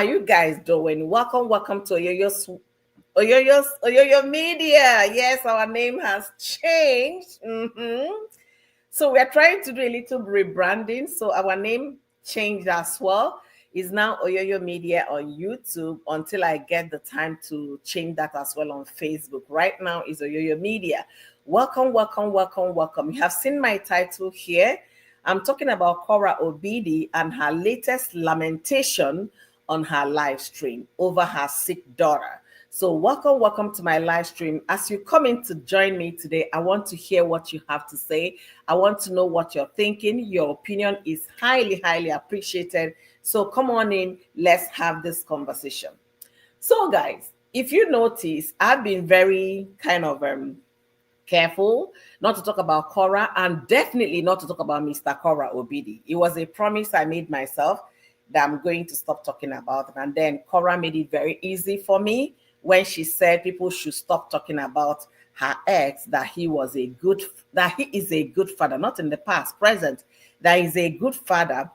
are you guys doing? Welcome to Oyoyo Media. Yes, our name has changed. So we are trying to do a little rebranding. So our name changed as well. Is now Oyoyo Media on YouTube until I get the time to change that as well on Facebook. Right now is Oyoyo Media. Welcome. You have seen my title here. I'm talking about Korra Obidi and her latest lamentation on her live stream over her sick daughter. So welcome to my live stream. As you come in to join me today, I want to hear what you have to say. I want to know what you're thinking. Your opinion is highly appreciated. So come on in, let's have this conversation. So guys, if you notice, I've been very kind of careful not to talk about Korra and definitely not to talk about Mr. Korra Obidi. It was a promise I made myself that I'm going to stop talking about it. And then Korra made it very easy for me when she said people should stop talking about her ex, that he is a good father, not in the past, present, that is a good father.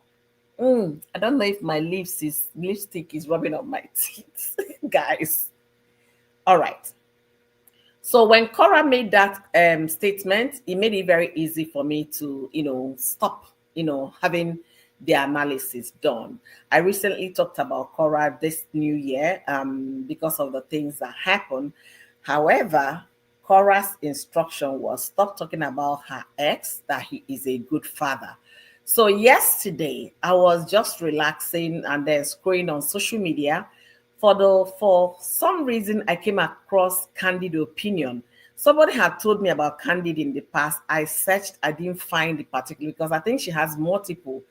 I don't know if my lipstick is rubbing on my teeth, guys. All right. So when Korra made that statement, it made it very easy for me to, stop, having the analysis done. I recently talked about Korra this new year because of the things that happened. However, Korra's instruction was stop talking about her ex, that he is a good father. So yesterday, I was just relaxing and then scrolling on social media. For some reason, I came across Candid Opinion. Somebody had told me about Candid in the past. I searched, I didn't find the particular because I think she has multiple,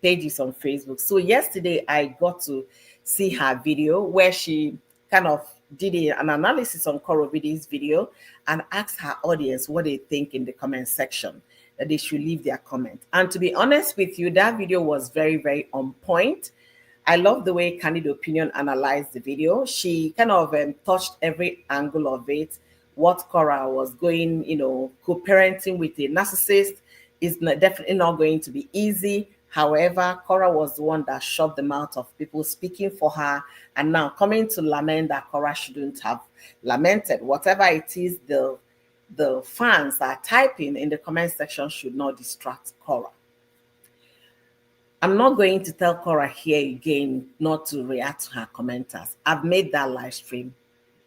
pages on Facebook. So yesterday, I got to see her video where she kind of did an analysis on Korra Obidi's video and asked her audience what they think in the comment section, that they should leave their comment. And to be honest with you, that video was very on point. I love the way Candid Opinion analyzed the video. She kind of touched every angle of it. What Korra was going, co-parenting with a narcissist is definitely not going to be easy. However, Korra was the one that shut the mouth of people speaking for her, and now coming to lament that Korra shouldn't have lamented. Whatever it is, the fans are typing in the comment section should not distract Korra. I'm not going to tell Korra here again not to react to her commenters. I've made that live stream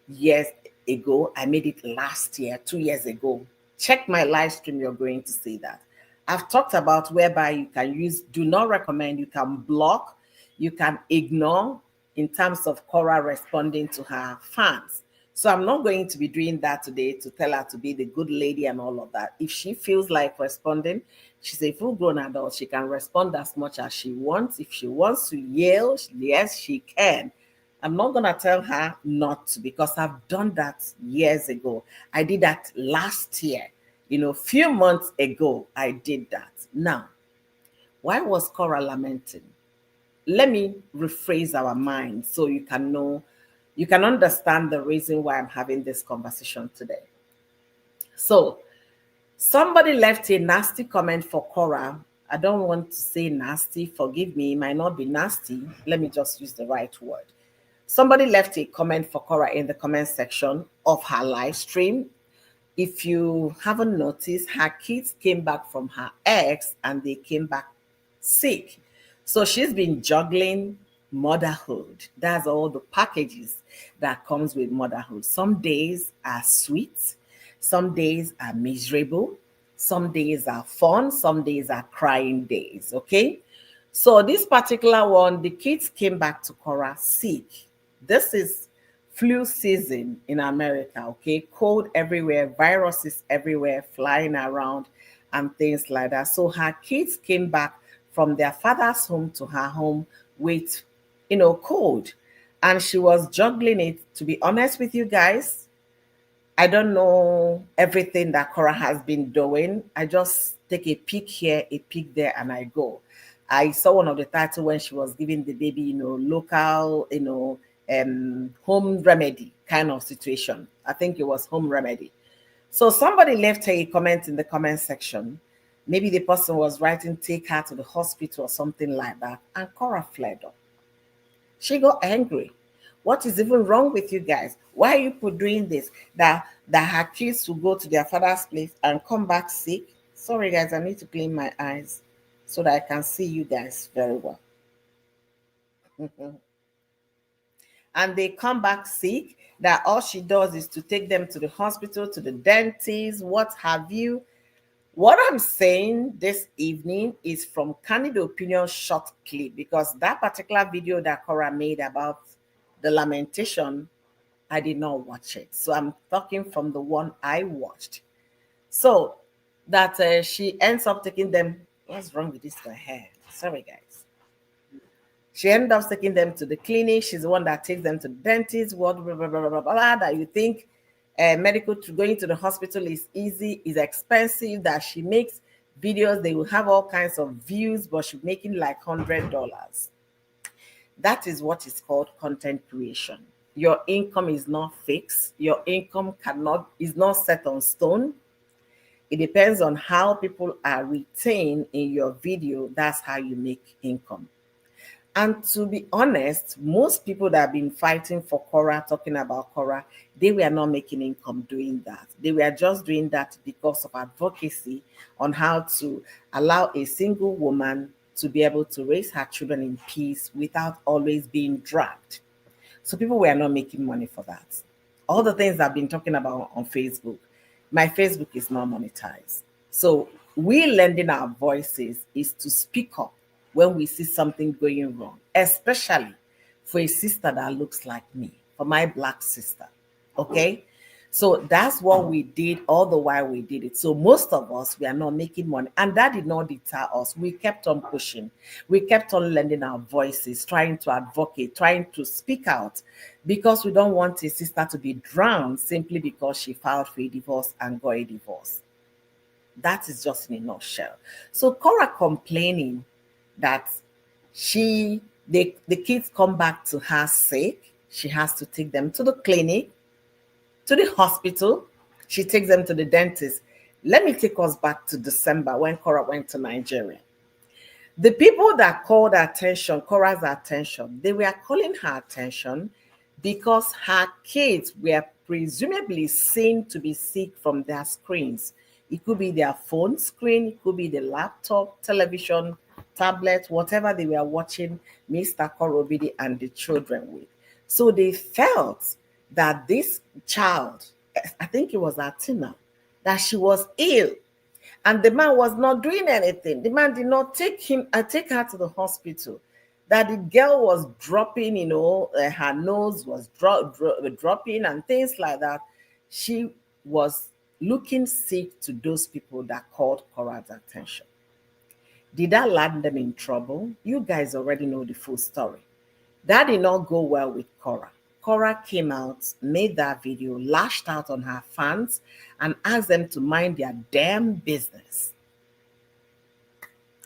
years ago. I made it last year, 2 years ago. Check my live stream, you're going to see that. I've talked about whereby you can use do not recommend, you can block, you can ignore in terms of Korra responding to her fans. So I'm not going to be doing that today to tell her to be the good lady and all of that. If she feels like responding, she's a full-grown adult. She can respond as much as she wants. If she wants to yell, yes, she can. I'm not going to tell her not to because I've done that years ago. I did that last year. A few months ago, I did that. Now, why was Korra lamenting? Let me rephrase our mind so you can understand the reason why I'm having this conversation today. So, somebody left a nasty comment for Korra. I don't want to say nasty. Forgive me. It might not be nasty. Let me just use the right word. Somebody left a comment for Korra in the comment section of her live stream. If you haven't noticed, her kids came back from her ex and they came back sick. So she's been juggling motherhood. That's all the packages that comes with motherhood. Some days are sweet. Some days are miserable. Some days are fun. Some days are crying days. Okay. So this particular one, the kids came back to Korra sick. This is flu season in America. Okay. Cold everywhere, viruses everywhere flying around and things like that. So her kids came back from their father's home to her home with, cold. And she was juggling it. To be honest with you guys, I don't know everything that Korra has been doing. I just take a peek here, a peek there, and I go. I saw one of the titles when she was giving the baby, local, home remedy kind of situation. I think it was home remedy. So somebody left her a comment in the comment section. Maybe the person was writing, take her to the hospital or something like that. And Korra fled up. She got angry. What is even wrong with you guys? Why are you people doing this? That her kids will go to their father's place and come back sick. Sorry guys, I need to clean my eyes so that I can see you guys very well. And they come back sick, that all she does is to take them to the hospital, to the dentist, what have you. What I'm saying this evening is from Candid Opinion short clip, because that particular video that Korra made about the lamentation, I did not watch it. So I'm talking from the one I watched. So that she ends up taking them. What's wrong with this my hair? Sorry, guys. She ended up taking them to the clinic. She's the one that takes them to the dentist. What blah, blah, blah, blah, blah, blah, that you think medical going to the hospital is easy, is expensive. That she makes videos, they will have all kinds of views, but she's making like $100. That is what is called content creation. Your income is not fixed. Your income is not set on stone. It depends on how people are retained in your video. That's how you make income. And to be honest, most people that have been fighting for Korra, talking about Korra, they were not making income doing that. They were just doing that because of advocacy on how to allow a single woman to be able to raise her children in peace without always being dragged. So people were not making money for that. All the things I've been talking about on Facebook, my Facebook is not monetized. So we lending our voices is to speak up when we see something going wrong, especially for a sister that looks like me, for my Black sister. Okay? So that's what we did all the while we did it. So most of us, we are not making money. And that did not deter us. We kept on pushing. We kept on lending our voices, trying to advocate, trying to speak out, because we don't want a sister to be drowned simply because she filed for a divorce and got a divorce. That is just in a nutshell. So Korra complaining that the kids come back to her sick. She has to take them to the clinic, to the hospital. She takes them to the dentist. Let me take us back to December when Korra went to Nigeria. The people that called attention, Korra's attention, they were calling her attention because her kids were presumably seen to be sick from their screens. It could be their phone screen, it could be the laptop, television, tablet, whatever they were watching Mr. Korra Obidi and the children with. So they felt that this child, I think it was Atina, that she was ill. And the man was not doing anything. The man did not take her to the hospital. That the girl was dropping, her nose was dropping and things like that. She was looking sick to those people that called Korra's attention. Did that land them in trouble? You guys already know the full story. That did not go well with Korra. Korra came out, made that video, lashed out on her fans, and asked them to mind their damn business.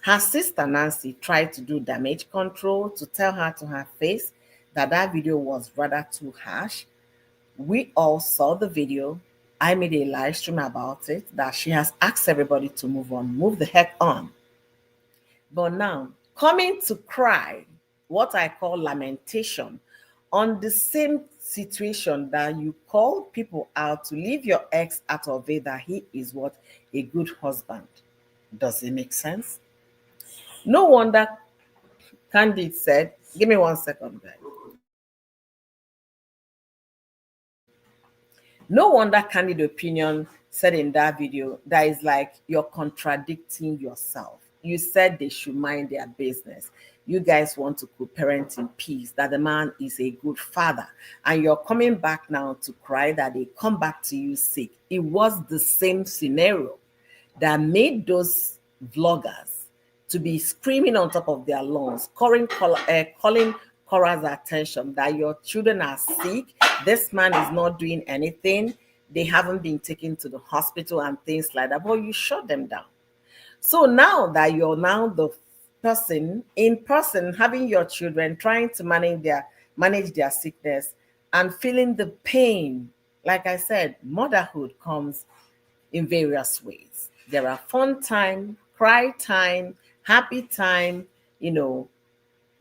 Her sister Nancy tried to do damage control to tell her to her face that video was rather too harsh. We all saw the video. I made a live stream about it, that she has asked everybody to move on, move the heck on. But now, coming to cry, what I call lamentation, on the same situation that you call people out to leave your ex out of it, that he is what? A good husband. Does it make sense? No wonder Candid said, give me 1 second, guys. No wonder Candid Opinion said in that video that is like you're contradicting yourself. You said they should mind their business. You guys want to co-parent in peace, that the man is a good father. And you're coming back now to cry that they come back to you sick. It was the same scenario that made those vloggers to be screaming on top of their lungs, calling Korra's attention that your children are sick. This man is not doing anything. They haven't been taken to the hospital and things like that. But you shut them down. So now that you're now the person in person having your children, trying to manage their sickness and feeling the pain, like I said, motherhood comes in various ways. There are fun time, cry time, happy time,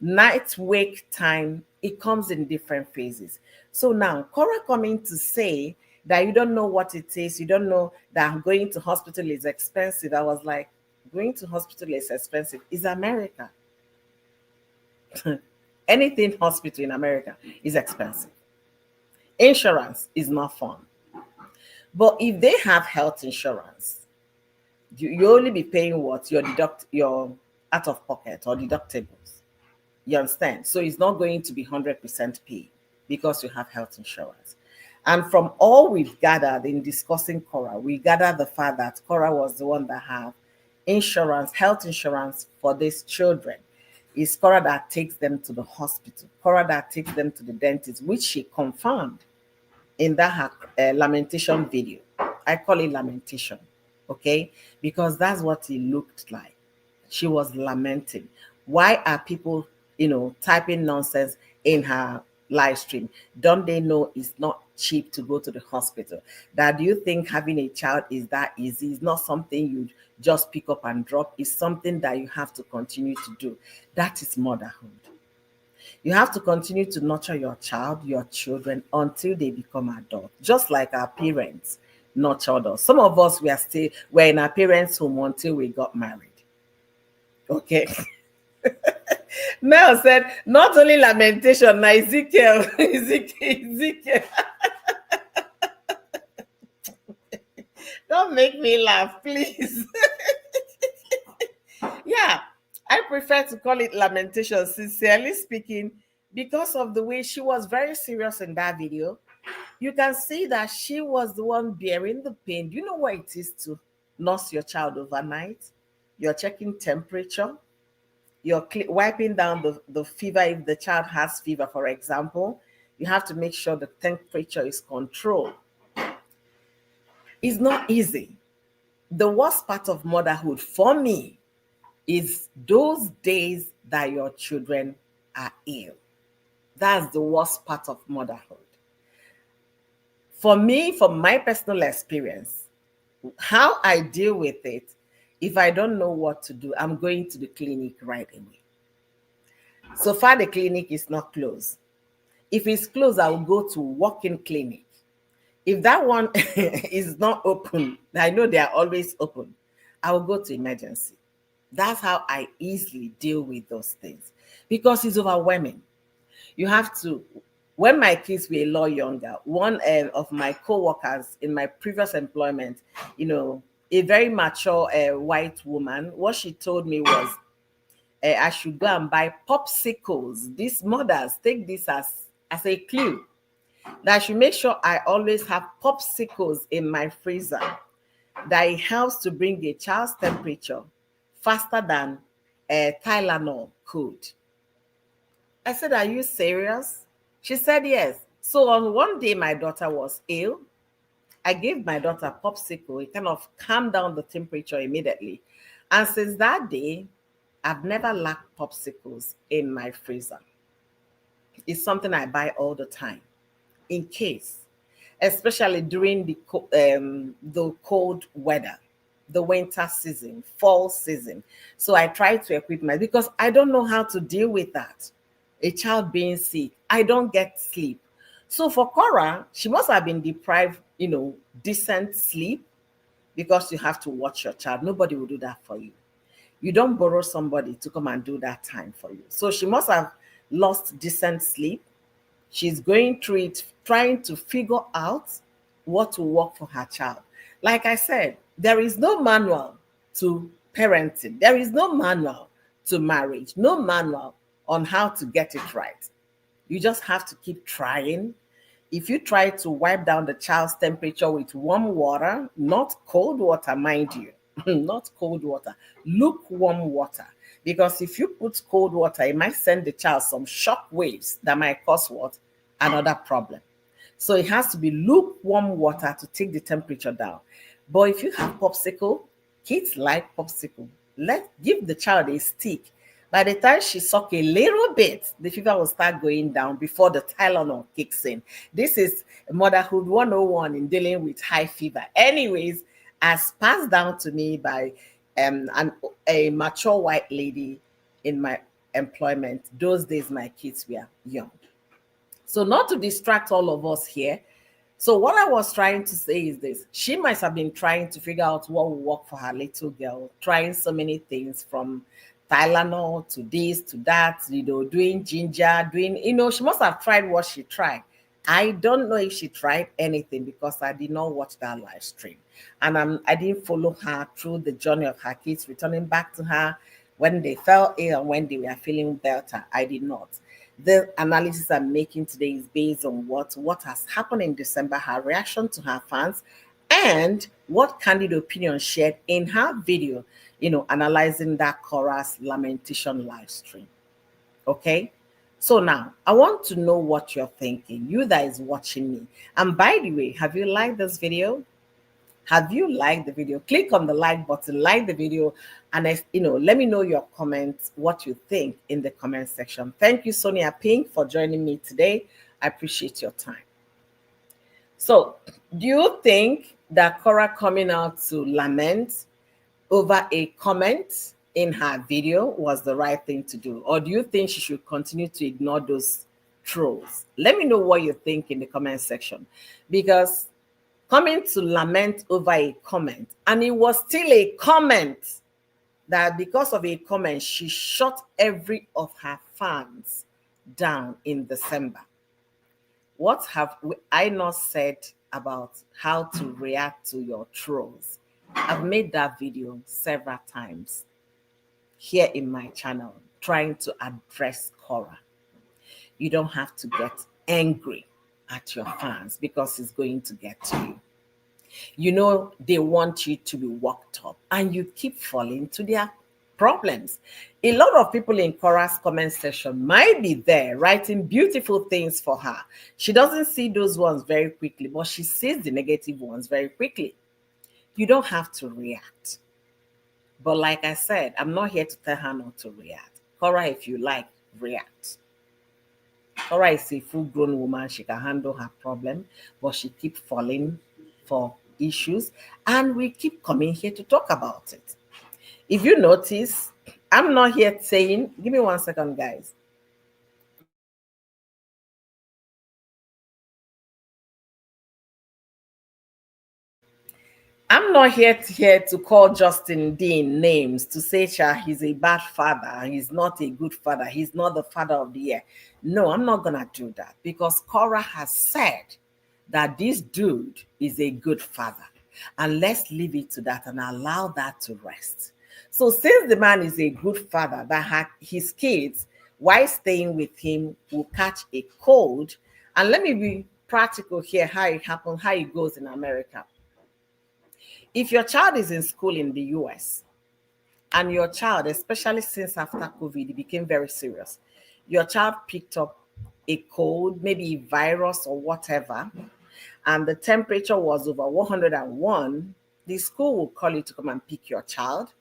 Night wake time, it comes in different phases. So now, Korra coming to say that you don't know what it is, you don't know that going to hospital is expensive. I was like, going to hospital is expensive. It's America. Anything hospital in America is expensive. Insurance is not fun. But if they have health insurance, you only be paying what? Your out of pocket or deductibles. You understand? So it's not going to be 100% paid because you have health insurance. And from all we've gathered in discussing Korra, we gathered the fact that Korra was the one that had insurance, health insurance for these children. It's Korra that takes them to the hospital, Korra that takes them to the dentist, which she confirmed in that her lamentation video. I call it lamentation, okay? Because that's what it looked like. She was lamenting. Why are people, typing nonsense in her live stream? Don't they know it's not cheap to go to the hospital? That do you think having a child is that easy? It's not something you just pick up and drop. It's something that you have to continue to do. That is motherhood. You have to continue to nurture your child, your children, until they become adults, just like our parents nurtured us. Some of us we're in our parents' home until we got married. Okay. Mel said, not only lamentation, na Ezekiel, Ezekiel. Don't make me laugh, please. Yeah, I prefer to call it lamentation, sincerely speaking, because of the way she was very serious in that video. You can see that she was the one bearing the pain. Do you know what it is to nurse your child overnight? You're checking temperature. You're wiping down the fever if the child has fever, for example. You have to make sure the temperature is controlled. It's not easy. The worst part of motherhood for me is those days that your children are ill. That's the worst part of motherhood. For me, from my personal experience, how I deal with it, if I don't know what to do, I'm going to the clinic right away. So far, the clinic is not closed. If it's closed, I will go to walk-in clinic. If that one is not open, I know they are always open, I will go to emergency. That's how I easily deal with those things because it's overwhelming. You have to, when my kids were a lot younger, one of my co-workers in my previous employment, a very mature white woman, what she told me was, I should go and buy popsicles. These mothers take this as a clue that I should make sure I always have popsicles in my freezer. That it helps to bring a child's temperature faster than Tylenol could. I said, are you serious? She said, yes. So on one day, my daughter was ill. I gave my daughter popsicle. It kind of calmed down the temperature immediately. And since that day, I've never lacked popsicles in my freezer. It's something I buy all the time in case, especially during the cold weather, the winter season, fall season. So I try to equip because I don't know how to deal with that. A child being sick, I don't get sleep. So for Korra, she must have been deprived, decent sleep because you have to watch your child. Nobody will do that for you. You don't borrow somebody to come and do that time for you. So she must have lost decent sleep. She's going through it, trying to figure out what will work for her child. Like I said, there is no manual to parenting. There is no manual to marriage, no manual on how to get it right. You just have to keep trying. If you try to wipe down the child's temperature with warm water, not cold water, mind you, not cold water, lukewarm water. Because if you put cold water, it might send the child some shock waves that might cause what? Another problem. So it has to be lukewarm water to take the temperature down. But if you have popsicle, kids like popsicle. Give the child a stick. By the time she suck a little bit, the fever will start going down before the Tylenol kicks in. This is motherhood 101 in dealing with high fever. Anyways, as passed down to me by a mature white lady in my employment. Those days, my kids were young. So, not to distract all of us here. So, what I was trying to say is this: she must have been trying to figure out what will work for her little girl, trying so many things from Tylenol to this to that, doing ginger, she must have tried what she tried. I don't know if she tried anything because I did not watch that live stream. And I didn't follow her through the journey of her kids returning back to her when they fell ill and when they were feeling better. I did not. The analysis I'm making today is based on what has happened in December, her reaction to her fans, and what candid opinion shared in her video, analyzing that Korra's lamentation live stream. Okay. So now I want to know what you're thinking, you that is watching me. And by the way, have you liked this video? Have you liked the video? Click on the like button, like the video, and let me know your comments, what you think in the comment section. Thank you, Sonia Pink, for joining me today. I appreciate your time. So, do you think that Korra coming out to lament over a comment in her video was the right thing to do? Or do you think she should continue to ignore those trolls? Let me know what you think in the comment section, because coming to lament over a comment, and it was still a comment, that because of a comment, she shut every of her fans down in December. What have I not said about how to react to your trolls? I've made that video several times here in my channel trying to address Korra. You don't have to get angry at your fans because it's going to get to you. They want you to be worked up and you keep falling to their problems. A lot of people in Korra's comment section might be there writing beautiful things for her. She doesn't see those ones very quickly, but she sees the negative ones very quickly. You don't have to react. But like I said, I'm not here to tell her not to react. Korra, if you like, react. Korra is a full-grown woman. She can handle her problem, but she keeps falling for issues, and we keep coming here to talk about it. If you notice, I'm not here saying, give me 1 second, guys. I'm not here to call Justin Dean names to say he's a bad father, he's not a good father, he's not the father of the year. No, I'm not gonna do that, because Korra has said that this dude is a good father. And let's leave it to that and allow that to rest. So since the man is a good father, that his kids, while staying with him, will catch a cold. And let me be practical here, how it happens, how it goes in America. If your child is in school in the US, and your child, especially since after COVID, it became very serious, your child picked up a cold, maybe a virus or whatever, and the temperature was over 101, the school will call you to come and pick your child.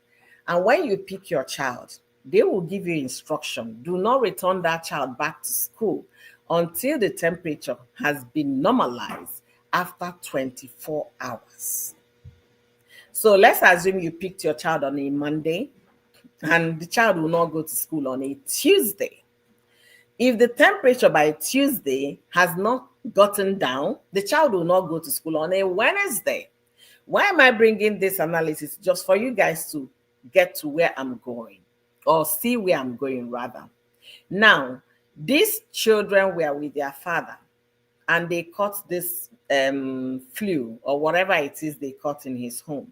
And when you pick your child, they will give you instruction. Do not return that child back to school until the temperature has been normalized after 24 hours. So let's assume you picked your child on a Monday and the child will not go to school on a Tuesday. If the temperature by Tuesday has not gotten down, the child will not go to school on a Wednesday. Why am I bringing this analysis? Just for you guys to get to where I'm going, or see where I'm going rather. Now, these children were with their father and they caught this flu or whatever it is they caught in his home.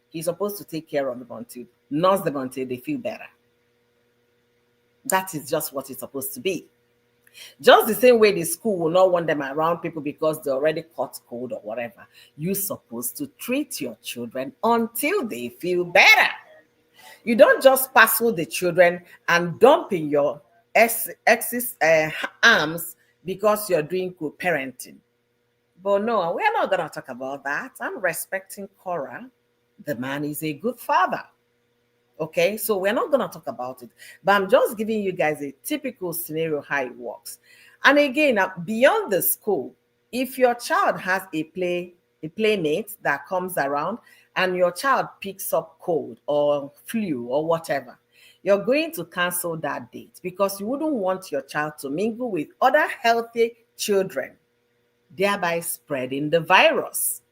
He's supposed to take care of them until, nurse them until they feel better. That is just what it's supposed to be. Just the same way the school will not want them around people because they already caught cold or whatever. You're supposed to treat your children until they feel better. You don't just parcel the children and dump in your ex's arms because you're doing co-parenting. But no, we're not going to talk about that. I'm respecting Korra. The man is a good father. Okay, so we're not going to talk about it, but I'm just giving you guys a typical scenario how it works. And again, beyond the school, if your child has a playmate that comes around and your child picks up cold or flu or whatever, you're going to cancel that date because you wouldn't want your child to mingle with other healthy children, thereby spreading the virus.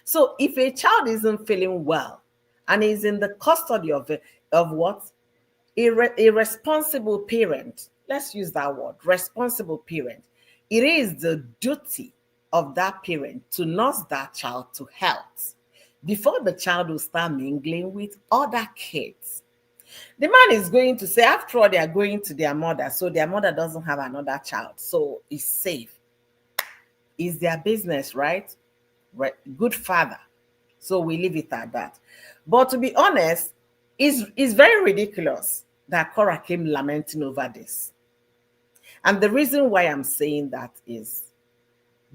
So if a child isn't feeling well and is in the custody of what? A responsible parent, let's use that word, responsible parent, it is the duty of that parent to nurse that child to health before the child will start mingling with other kids. The man is going to say, after all, they are going to their mother, so their mother doesn't have another child, so it's safe. It's their business, right? Right? Good father. So we leave it at that. But to be honest, it's very ridiculous that Korra came lamenting over this. And the reason why I'm saying that is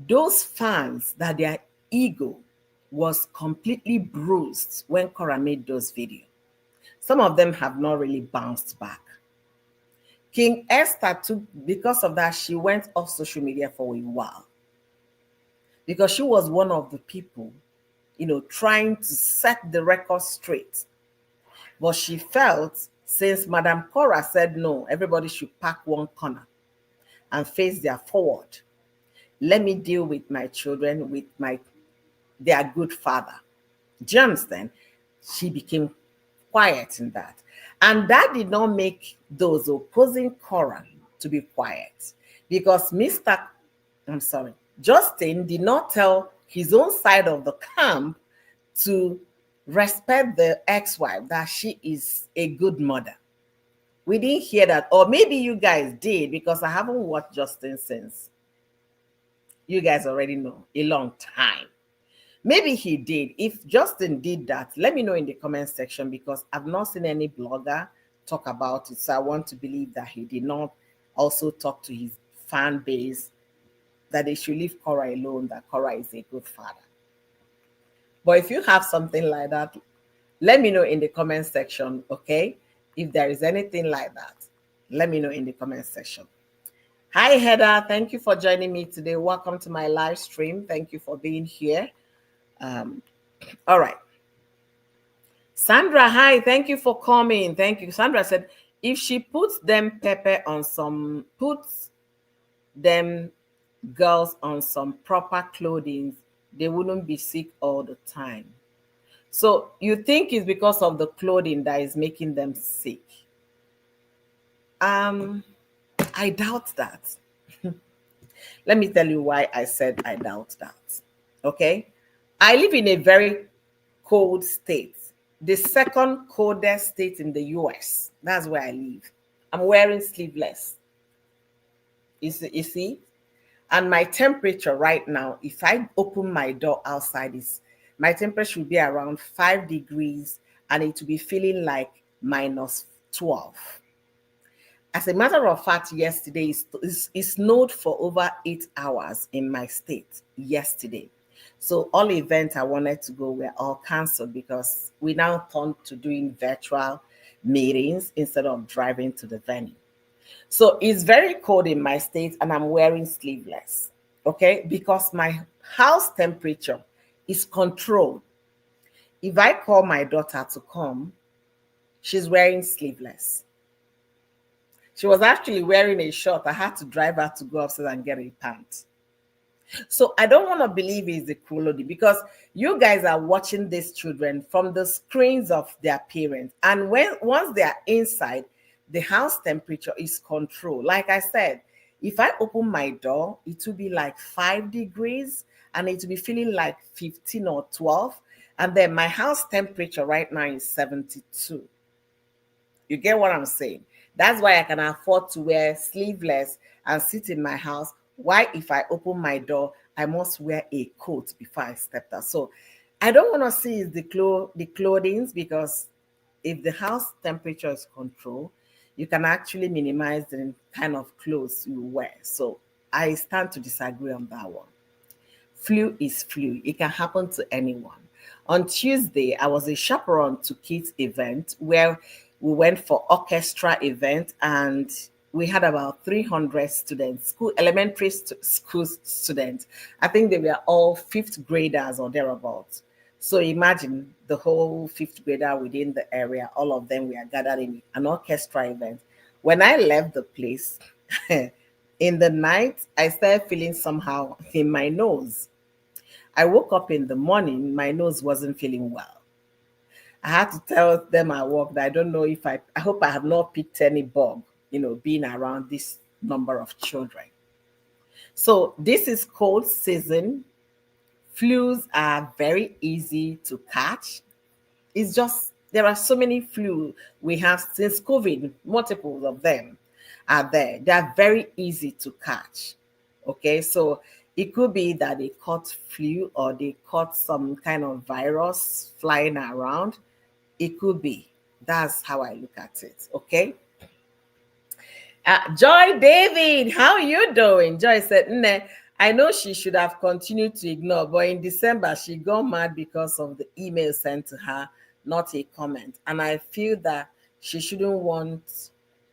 those fans that their ego was completely bruised when Korra made those videos. Some of them have not really bounced back. King Esther took, because of that, she went off social media for a while. Because she was one of the people, trying to set the record straight. But she felt, since Madam Korra said no, everybody should pack one corner and face their forward. Let me deal with my children, with their good father. Do you understand? She became quiet in that. And that did not make those opposing Korra to be quiet. Because Justin did not tell his own side of the camp to respect the ex-wife, that she is a good mother. We didn't hear that. Or maybe you guys did, because I haven't watched Justin since, you guys already know, a long time. Maybe he did. If Justin did that, let me know in the comment section, because I've not seen any blogger talk about it. So I want to believe that he did not also talk to his fan base that they should leave Korra alone, that Korra is a good father. But if you have something like that, let me know in the comment section, okay? If there is anything like that, let me know in the comment section. Hi, Heather. Thank you for joining me today. Welcome to my live stream. Thank you for being here. All right. Sandra, hi. Thank you for coming. Thank you. Sandra said, if she puts them puts them girls on some proper clothing, they wouldn't be sick all the time. So you think it's because of the clothing that is making them sick? I doubt that. Let me tell you why I said I doubt that. Okay? I live in a very cold state, the second coldest state in the US. That's where I live. I'm wearing sleeveless. You see? And my temperature right now, if I open my door outside, my temperature will be around 5 degrees and it will be feeling like minus 12. As a matter of fact, yesterday it snowed for over 8 hours in my state yesterday. So all events I wanted to go were all canceled because we now turned to doing virtual meetings instead of driving to the venue. So it's very cold in my state and I'm wearing sleeveless, okay? Because my house temperature is controlled. If I call my daughter to come, she's wearing sleeveless. She was actually wearing a short. I had to drive her to go upstairs and get a pant. So I don't want to believe it's the cruelty, because you guys are watching these children from the screens of their parents. And once they are inside, the house temperature is controlled. Like I said, if I open my door, it will be like 5 degrees and it will be feeling like 15 or 12. And then my house temperature right now is 72. You get what I'm saying? That's why I can afford to wear sleeveless and sit in my house. Why, if I open my door, I must wear a coat before I step out. So I don't want to see the clothing, because if the house temperature is controlled, you can actually minimize the kind of clothes you wear. So I stand to disagree on that one. Flu is flu. It can happen to anyone. On Tuesday, I was a chaperone to kids' event where we went for orchestra event, and we had about 300 students, elementary school students. I think they were all fifth graders or thereabouts. So imagine the whole fifth grader within the area, all of them were gathered in an orchestra event. When I left the place, in the night, I started feeling somehow in my nose. I woke up in the morning, my nose wasn't feeling well. I had to tell them at work that I don't know if I hope I have not picked any bug, being around this number of children. So this is cold season. Flus are very easy to catch. It's just there are so many flu we have since COVID, multiples of them are there. They are very easy to catch. Okay, so it could be that they caught flu or they caught some kind of virus flying around. It could be. That's how I look at it. Okay. Joy David, how are you doing? Joy said, "Nne, I know she should have continued to ignore, but in December she got mad because of the email sent to her, not a comment. And I feel that she shouldn't want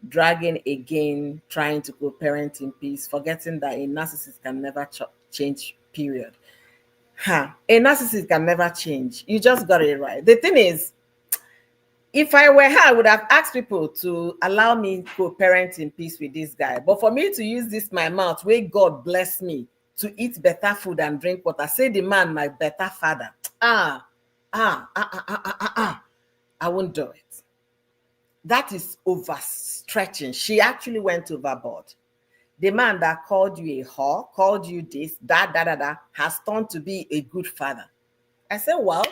dragging again, trying to go parent in peace, forgetting that a narcissist can never change, period." A narcissist can never change. You just got it right. The thing is, if I were her, I would have asked people to allow me to parent in peace with this guy. But for me to use this my mouth, where God bless me to eat better food and drink water, say the man my better father. I won't do it. That is overstretching. She actually went overboard. The man that called you a whore, called you this, that, has turned to be a good father. I said, well,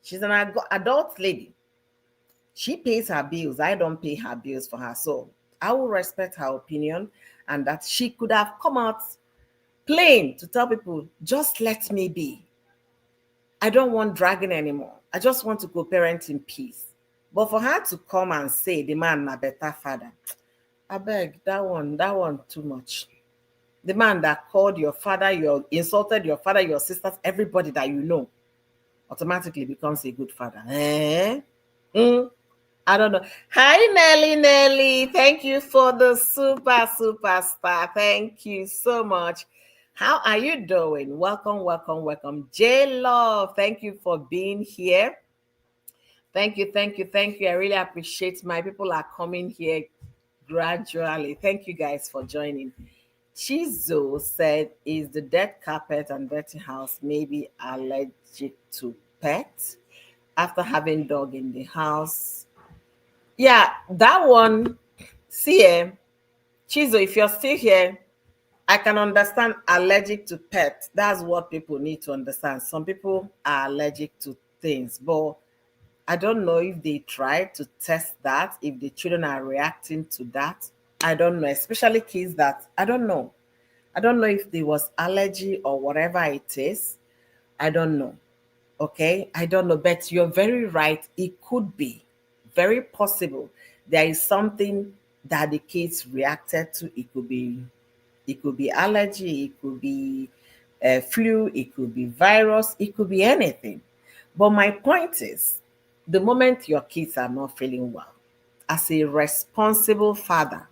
she's an adult lady. She pays her bills. I don't pay her bills for her. So I will respect her opinion, and that she could have come out plain to tell people, just let me be. I don't want dragging anymore. I just want to go parent in peace. But for her to come and say the man a better father, I beg, that one too much. The man that called your father, insulted your father, your sisters, everybody that you know, automatically becomes a good father. I don't know. Hi, Nelly. Thank you for the superstar. Thank you so much. How are you doing? Welcome. J Love, thank you for being here. Thank you. I really appreciate my people are coming here gradually. Thank you guys for joining. Chizo said, is the dead carpet and dirty house maybe allergic to pets after having dog in the house? Yeah, that one. See, Chizo, if you're still here, I can understand allergic to pets. That's what people need to understand. Some people are allergic to things, but I don't know if they try to test that, if the children are reacting to that. I don't know, especially kids that I don't know. I don't know if there was allergy or whatever it is. I don't know. Okay, I don't know, but you're very right. It could be very possible. There is something that the kids reacted to. It could be allergy. It could be flu. It could be virus. It could be anything. But my point is, the moment your kids are not feeling well, as a responsible father,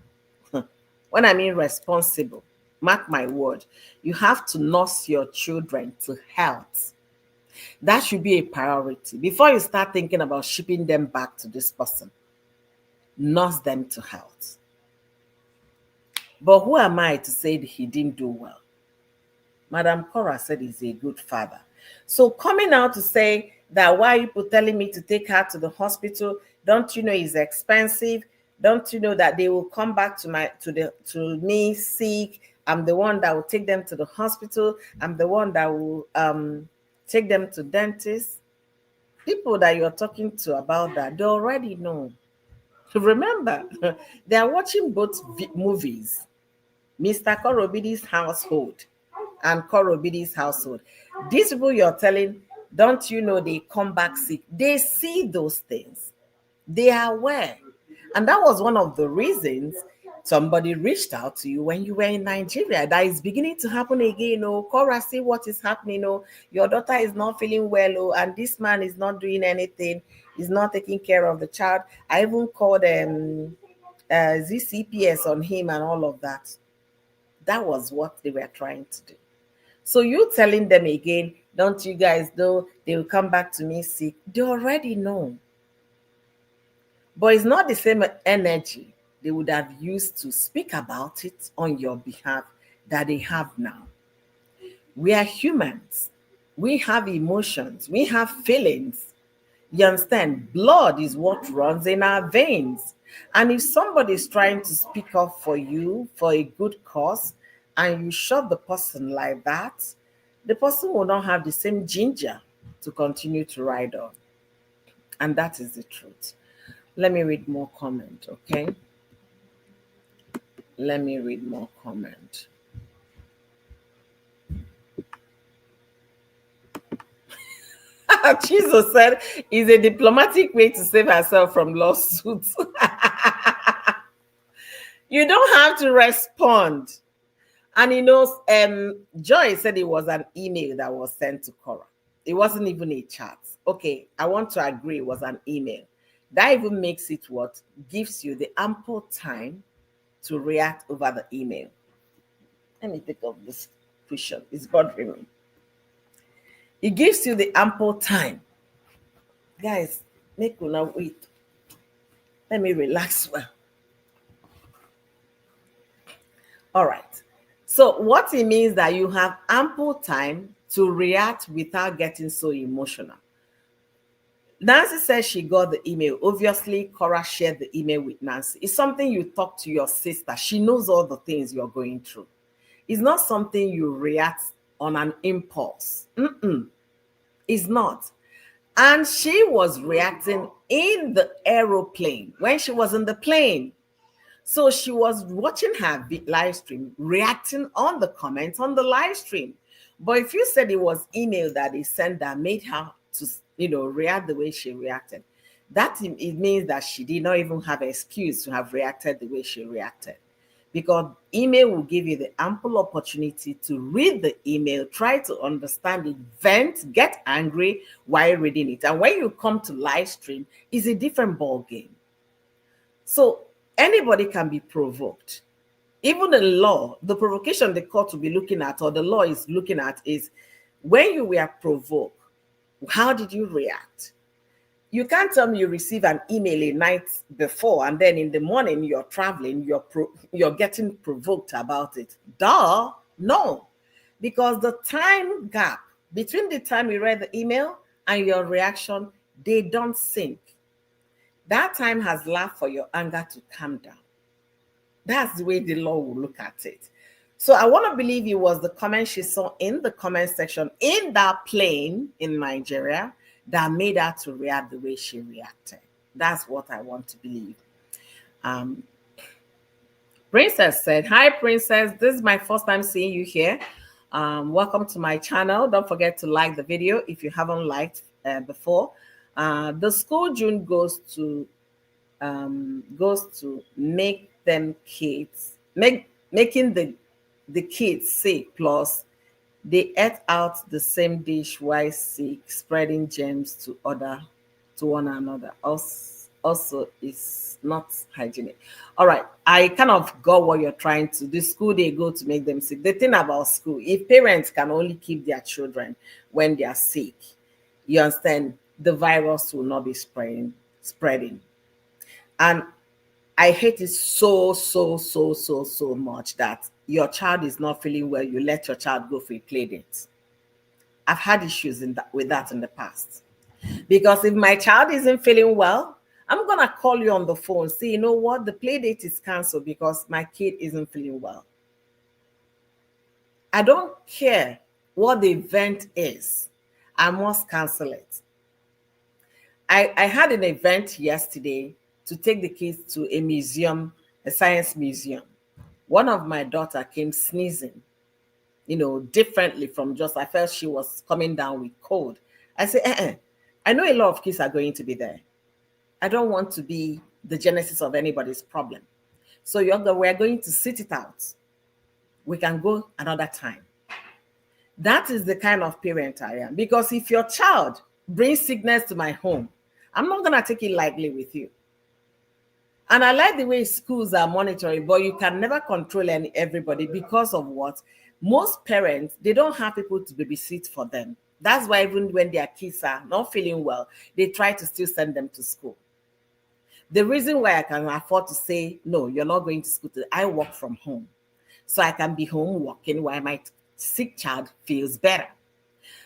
when I mean responsible, mark my word, you have to nurse your children to health. That should be a priority. Before you start thinking about shipping them back to this person, nurse them to health. But who am I to say that he didn't do well? Madam Korra said he's a good father. So coming out to say that, why are you telling me to take her to the hospital? Don't you know it's expensive? Don't you know that they will come back to me sick? I'm the one that will take them to the hospital. I'm the one that will take them to dentists. People that you're talking to about that, they already know. Remember, they are watching both movies, Mr. Korra Obidi's household and Korra Obidi's household. These people you're telling, don't you know they come back sick? They see those things. They are aware. And that was one of the reasons somebody reached out to you when you were in Nigeria. That is beginning to happen again. Oh, Korra, see what is happening. Oh, your daughter is not feeling well. Oh, and this man is not doing anything. He's not taking care of the child. I even called CPS on him and all of that. That was what they were trying to do. So you telling them again, Don't you guys know they will come back to me sick? They already know. But it's not the same energy they would have used to speak about it on your behalf that they have now. We are humans. We have emotions. We have feelings. You understand? Blood is what runs in our veins. And if somebody is trying to speak up for you for a good cause and you shut the person like that, the person will not have the same ginger to continue to ride on. And that is the truth. Let me read more comment, okay? Let me read more comment. Jesus said is a diplomatic way to save herself from lawsuits. You don't have to respond. And Joy said it was an email that was sent to Korra. It wasn't even a chat. Okay, I want to agree it was an email. That even makes it what gives you the ample time to react over the email. Let me take off this cushion. It's bothering me. It gives you the ample time. Guys, make una wait. Let me relax well. All right. So what it means that you have ample time to react without getting so emotional. Nancy says she got the email. Obviously, Korra shared the email with Nancy. It's something you talk to your sister. She knows all the things you're going through. It's not something you react on an impulse. It's not. And she was reacting in the aeroplane when she was in the plane. So she was watching her live stream, reacting on the comments on the live stream. But if you said it was email that they sent that made her to, react the way she reacted, that it means that she did not even have an excuse to have reacted the way she reacted. Because email will give you the ample opportunity to read the email, try to understand it, vent, get angry while reading it. And when you come to live stream, it's a different ball game. So anybody can be provoked. Even the law, the provocation the court will be looking at, or the law is looking at, is when you were provoked, how did you react? You can't tell me you receive an email a night before and then in the morning you're traveling, you're getting provoked about it. Duh, no. Because the time gap between the time you read the email and your reaction, they don't sync. That time has left for your anger to calm down. That's the way the law will look at it. So I want to believe it was the comment she saw in the comment section in that plane in Nigeria that made her to react the way she reacted. That's what I want to believe. Princess said, "Hi, Princess. This is my first time seeing you here. Welcome to my channel. Don't forget to like the video if you haven't liked before. The school June goes to make them kids making the kids sick, plus they ate out the same dish while sick, spreading germs to one another. Also is not hygienic." All right, I kind of got what you're trying to. The school they go to make them sick. The thing about school, if parents can only keep their children when they are sick, you understand, the virus will not be spreading. And I hate it so much that your child is not feeling well, you let your child go for a play date. I've had issues with that in the past. Because if my child isn't feeling well, I'm going to call you on the phone, say, you know what, the play date is canceled because my kid isn't feeling well. I don't care what the event is. I must cancel it. I had an event yesterday to take the kids to a museum, a science museum. One of my daughter came sneezing, differently from just, I felt she was coming down with cold. I said, I know a lot of kids are going to be there. I don't want to be the genesis of anybody's problem. So we're going to sit it out. We can go another time. That is the kind of parent I am. Because if your child brings sickness to my home, I'm not going to take it lightly with you. And I like the way schools are monitoring, but you can never control everybody because of what? Most parents, they don't have people to babysit for them. That's why even when their kids are not feeling well, they try to still send them to school. The reason why I can afford to say, no, you're not going to school today, I work from home. So I can be home working while my sick child feels better.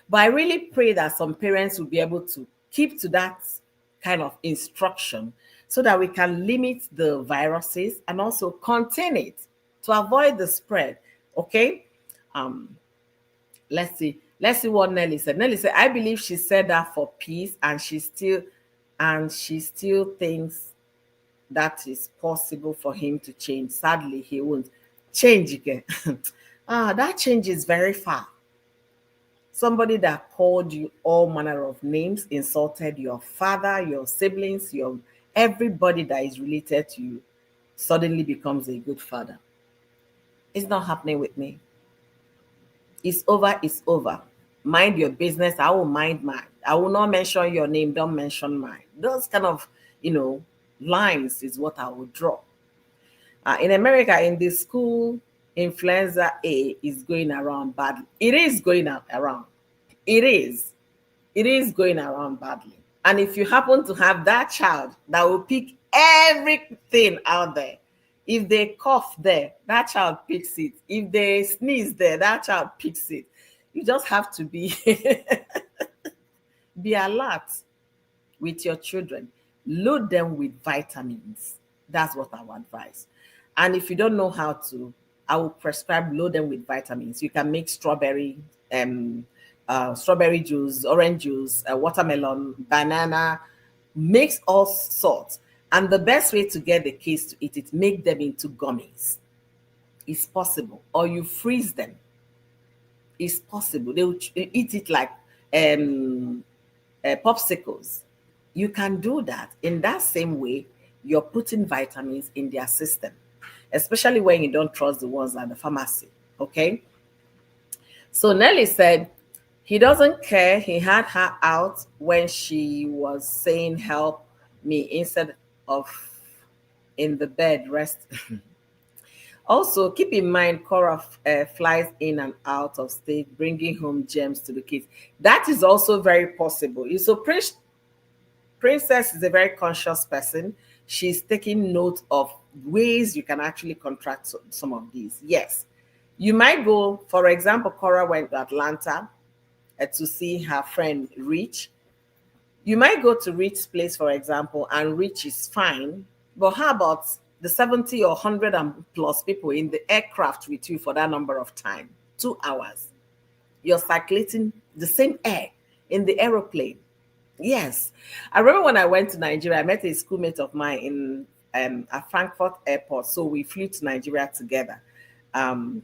But I really pray that some parents will be able to keep to that kind of instruction so that we can limit the viruses and also contain it to avoid the spread. Okay. Um, let's see what Nelly said. Nelly said, I believe she said that for peace, and she still thinks that is possible for him to change. Sadly, he won't change again. That change is very far. Somebody that called you all manner of names, insulted your father, your siblings, your everybody that is related to you, suddenly becomes a good father. It's not happening with me. It's over, it's over. Mind your business. I will mind mine. I will not mention your name, don't mention mine. Those kind of, you know, lines is what I will draw. In America, in the school, influenza A is going around badly. It is going around. It is. It is going around badly. And if you happen to have that child that will pick everything out there, if they cough there, that child picks it. If they sneeze there, that child picks it. You just have to be be alert with your children. Load them with vitamins. That's what I would advise. And if you don't know how to, I will prescribe load them with vitamins. You can make strawberry juice, orange juice, watermelon, banana, mix all sorts. And the best way to get the kids to eat it, make them into gummies. It's possible. Or you freeze them. It's possible. They will eat it like popsicles. You can do that. In that same way, you're putting vitamins in their system, especially when you don't trust the ones at the pharmacy. Okay. So Nelly said he doesn't care. He had her out when she was saying, help me, instead of in the bed, rest. Also, keep in mind, Korra flies in and out of state, bringing home gems to the kids. That is also very possible. So, Princess is a very conscious person. She's taking note of ways you can actually contract some of these. Yes. You might go, for example, Korra went to Atlanta to see her friend Rich. You might go to Rich's place, for example, and Rich is fine. But how about the 70 or 100 and plus people in the aircraft with you for that number of time? 2 hours. You're circulating the same air in the aeroplane. Yes. I remember when I went to Nigeria, I met a schoolmate of mine in at Frankfurt airport. So we flew to Nigeria together. Um,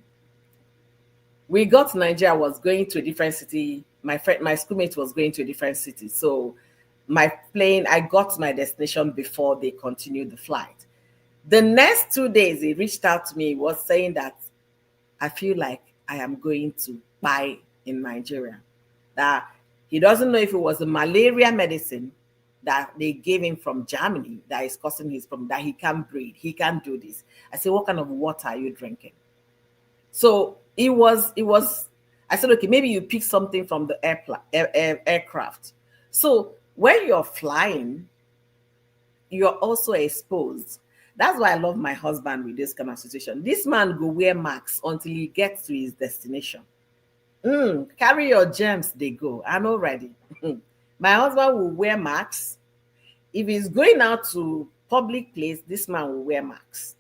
we got to Nigeria, was going to a different city. My schoolmate was going to a different city. So my plane, I got to my destination before they continued the flight. The next 2 days, he reached out to me, was saying that I feel like I am going to buy in Nigeria. That he doesn't know if it was a malaria medicine that they gave him from Germany that is causing his problem, that he can't breathe, he can't do this. I said, what kind of water are you drinking? So I said, okay, maybe you pick something from the aircraft. So when you're flying, you're also exposed. That's why I love my husband with this kind of situation. This man go wear masks until he gets to his destination. Carry your germs, they go. I'm not ready. My husband will wear masks. If he's going out to public place, this man will wear masks.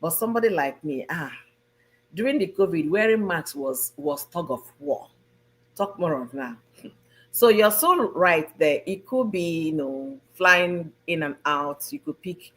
But somebody like me, during the COVID, wearing masks was tug of war. Talk more of that. So you're so right there. It could be, flying in and out. You could pick,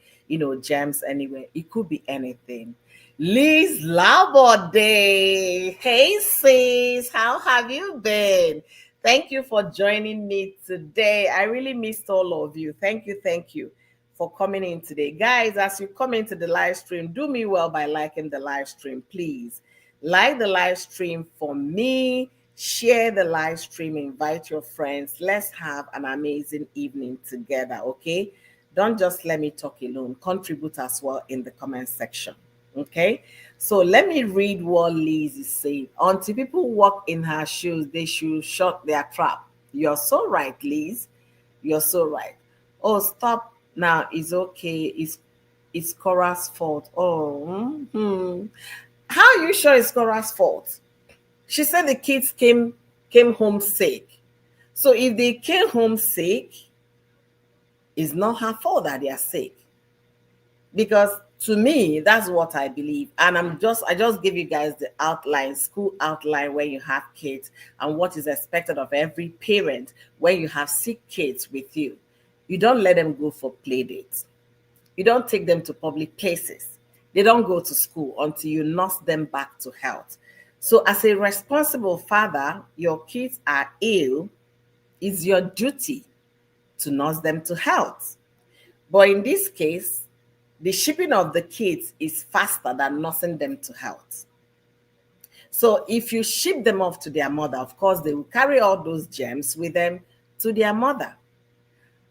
gems anywhere. It could be anything. Liz Labode. Hey sis, how have you been? Thank you for joining me today. I really missed all of you. Thank you for coming in today. Guys, as you come into the live stream, do me well by liking the live stream, please. Like the live stream for me. Share the live stream, invite your friends. Let's have an amazing evening together, okay? Don't just let me talk alone. Contribute as well in the comment section, okay? So let me read what Liz is saying. Until people walk in her shoes, they should shut their trap. You're so right, Liz. You're so right. Oh, stop now. It's okay. It's Cora's fault. Oh, how are you sure it's Cora's fault? She said the kids came home sick. So if they came home sick, it's not her fault that they are sick. Because to me, that's what I believe. And I just give you guys the outline, school outline, where you have kids and what is expected of every parent when you have sick kids with you. You don't let them go for play dates. You don't take them to public places. They don't go to school until you nurse them back to health. So, as a responsible father, your kids are ill, it's your duty to nurse them to health. But in this case, the shipping of the kids is faster than nursing them to health. So, if you ship them off to their mother, of course, they will carry all those germs with them to their mother.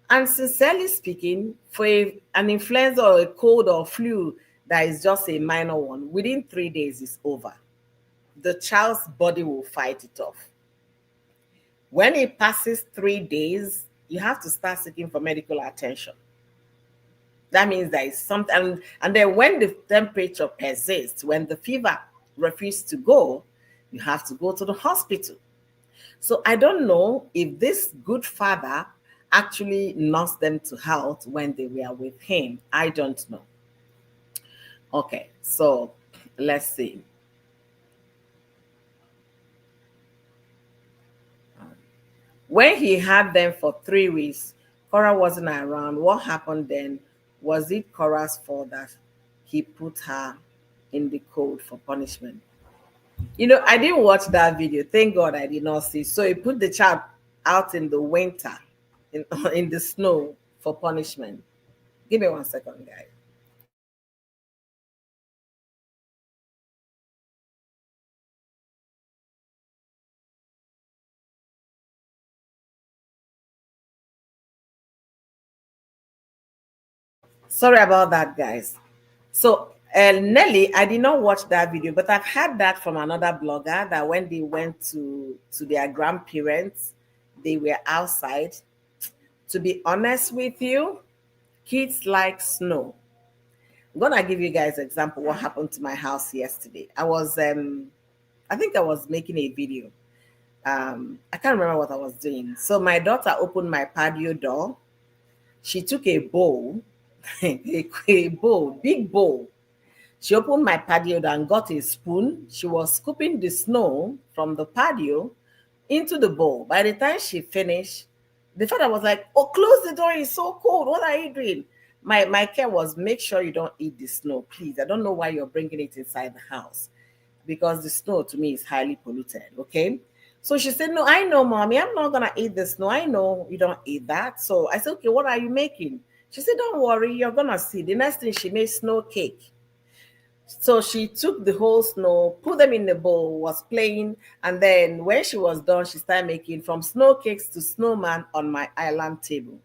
And sincerely speaking, for an influenza or a cold or flu that is just a minor one, within 3 days is over. The child's body will fight it off. When it passes 3 days, you have to start seeking for medical attention. That means there is something, and then when the temperature persists, when the fever refuses to go, you have to go to the hospital. So I don't know if this good father actually nursed them to health when they were with him. I don't know. Okay, so let's see. When he had them for 3 weeks, Korra wasn't around. What happened then? Was it Korra's fault that he put her in the cold for punishment? You know, I didn't watch that video. Thank God I did not see. So he put the child out in the winter, in, in the snow for punishment. Give me 1 second, guys. Sorry about that, guys. So, Nelly, I did not watch that video, but I've heard that from another blogger that when they went to their grandparents, they were outside. To be honest with you, kids like snow. I'm gonna give you guys an example what happened to my house yesterday. I think I was making a video. I can't remember what I was doing. So my daughter opened my patio door. She took a bowl, a bowl, big bowl. She opened my patio door and got a spoon. She was scooping the snow from the patio into the bowl. By the time she finished, the father was like, "Oh, close the door, it's so cold. What are you doing?" My care was, make sure you don't eat the snow, please. I don't know why you're bringing it inside the house, because the snow to me is highly polluted. Okay. So she said, "No, I know, mommy, I'm not gonna eat the snow. I know you don't eat that." So I said, "Okay, what are you making?" She said, "Don't worry, you're gonna see." The next thing, she made snow cake. So she took the whole snow, put them in the bowl, was playing, and then when she was done, she started making from snow cakes to snowman on my island table.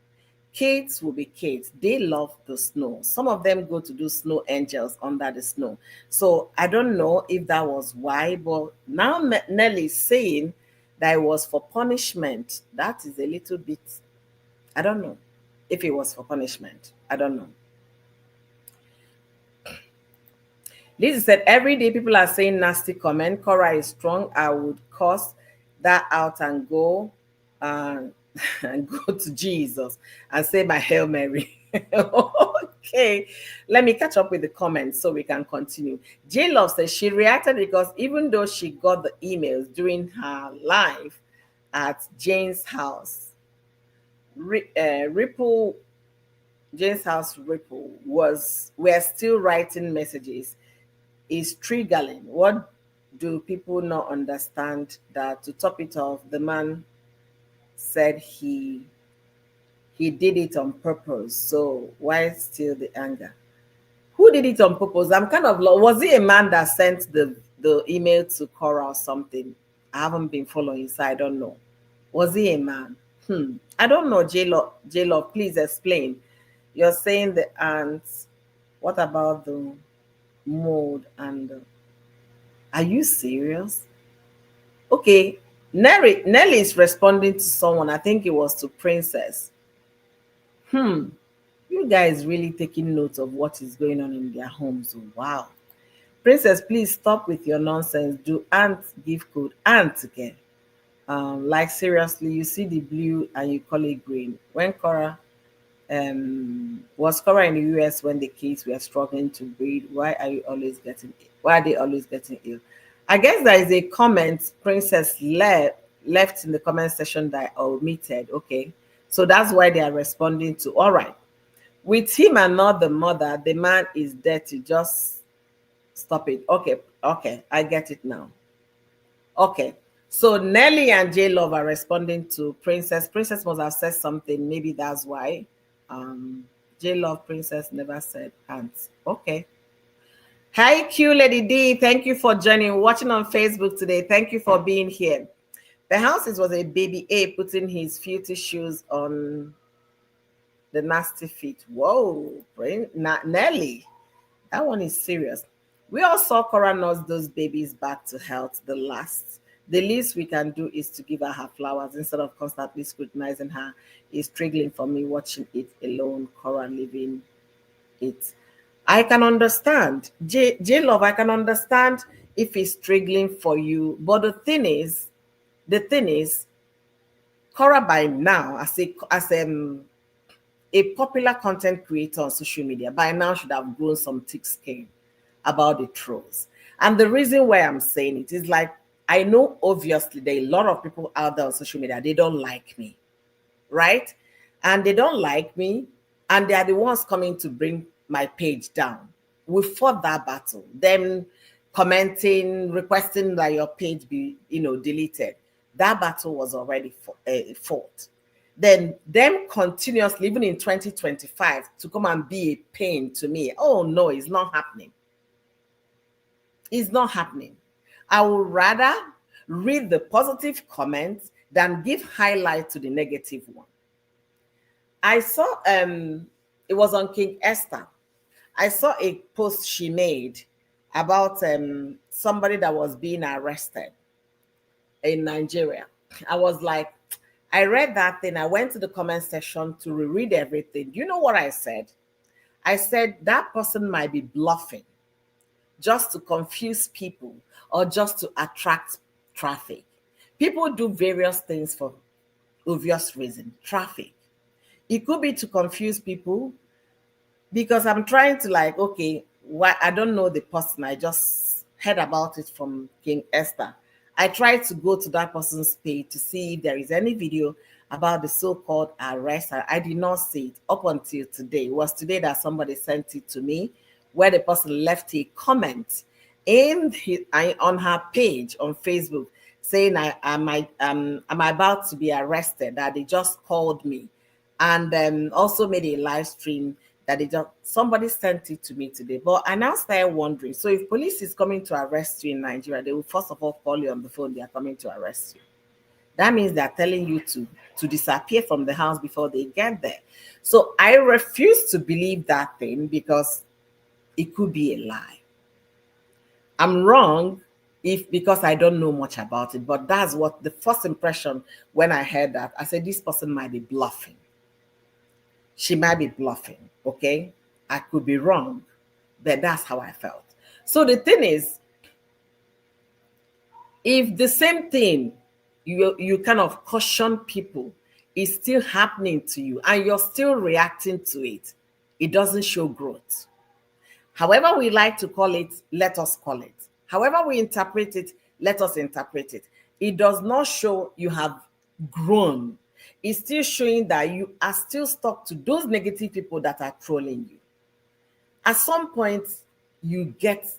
Kids will be kids. They love the snow. Some of them go to do snow angels under the snow. So I don't know if that was why, but now Nelly is saying that it was for punishment. That is a little bit, I don't know if it was for punishment. I don't know. Lizzie said, every day people are saying nasty comment. Korra is strong. I would cuss that out and go uh, and go to Jesus and say my Hail Mary. Okay, let me catch up with the comments so we can continue. J Love says she reacted because even though she got the emails during her live at Jane's house, Ripple, Jane's house Ripple was we're still writing messages is triggering. What do people not understand? That to top it off, the man said he did it on purpose. So why still the anger? Who did it on purpose? I'm kind of was it a man that sent the email to Korra or something? I haven't been following, so I don't know. Was he a man? I don't know. J Love, please explain. You're saying the ants. What about the mode. And are you serious? Okay, Nelly is responding to someone. I think it was to Princess. You guys really taking note of what is going on in their homes. Oh, wow. Princess, please stop with your nonsense. Do aunt give code? Aunt again. Like seriously, you see the blue and you call it green. When Korra was Korra in the US when the kids were struggling to breathe? Why are they always getting ill? I guess there is a comment Princess left in the comment section that I omitted. Okay. So that's why they are responding to. All right. With him and not the mother, the man is dirty. Just stop it. Okay. Okay. I get it now. Okay. So Nelly and J Love are responding to Princess. Princess must have said something. Maybe that's why. Um, J Love Princess never said hands. Okay. Hi Q Lady D. Thank you for joining. Watching on Facebook today. Thank you for being here. The house was a baby A putting his filthy shoes on the nasty feet. Whoa, Nelly. That one is serious. We all saw Cora nurse those babies back to health the last. The least we can do is to give her flowers instead of constantly scrutinizing her. It's triggering for me watching it alone, Cora living it. I can understand. J Love, I can understand if it's triggering for you. But the thing is, Cora by now, a popular content creator on social media, by now should have grown some thick skin about the trolls. And the reason why I'm saying it is like, I know obviously there are a lot of people out there on social media, they don't like me, right? And they don't like me, and they are the ones coming to bring my page down. We fought that battle. Them commenting, requesting that your page be, deleted. That battle was already fought. Then them continuously, even in 2025, to come and be a pain to me. Oh no, it's not happening. It's not happening. I would rather read the positive comments than give highlight to the negative one. I saw it was on King Esther. I saw a post she made about somebody that was being arrested in Nigeria. I was like, I read that thing. I went to the comment section to reread everything. You know what I said? I said that person might be bluffing just to confuse people or just to attract traffic. People do various things for obvious reason. Traffic. It could be to confuse people, because I'm trying to like, okay, why I don't know the person. I just heard about it from King Esther. I tried to go to that person's page to see if there is any video about the so-called arrest. I did not see it up until today. It was today that somebody sent it to me, where the person left a comment on her page on Facebook saying I'm about to be arrested, that they just called me, and also made a live stream that somebody sent it to me today. But I now started wondering, so if police is coming to arrest you in Nigeria, they will first of all call you on the phone, they are coming to arrest you. That means they're telling you to disappear from the house before they get there. So I refuse to believe that thing, because it could be a lie. I'm wrong because I don't know much about it, but that's what the first impression when I heard that. I said, this person might be bluffing. She might be bluffing, okay? I could be wrong, but that's how I felt. So the thing is, if the same thing you kind of caution people is still happening to you and you're still reacting to it, it doesn't show growth. However we like to call it, let us call it. However we interpret it, let us interpret it. It does not show you have grown. It's still showing that you are still stuck to those negative people that are trolling you. At some point, you get,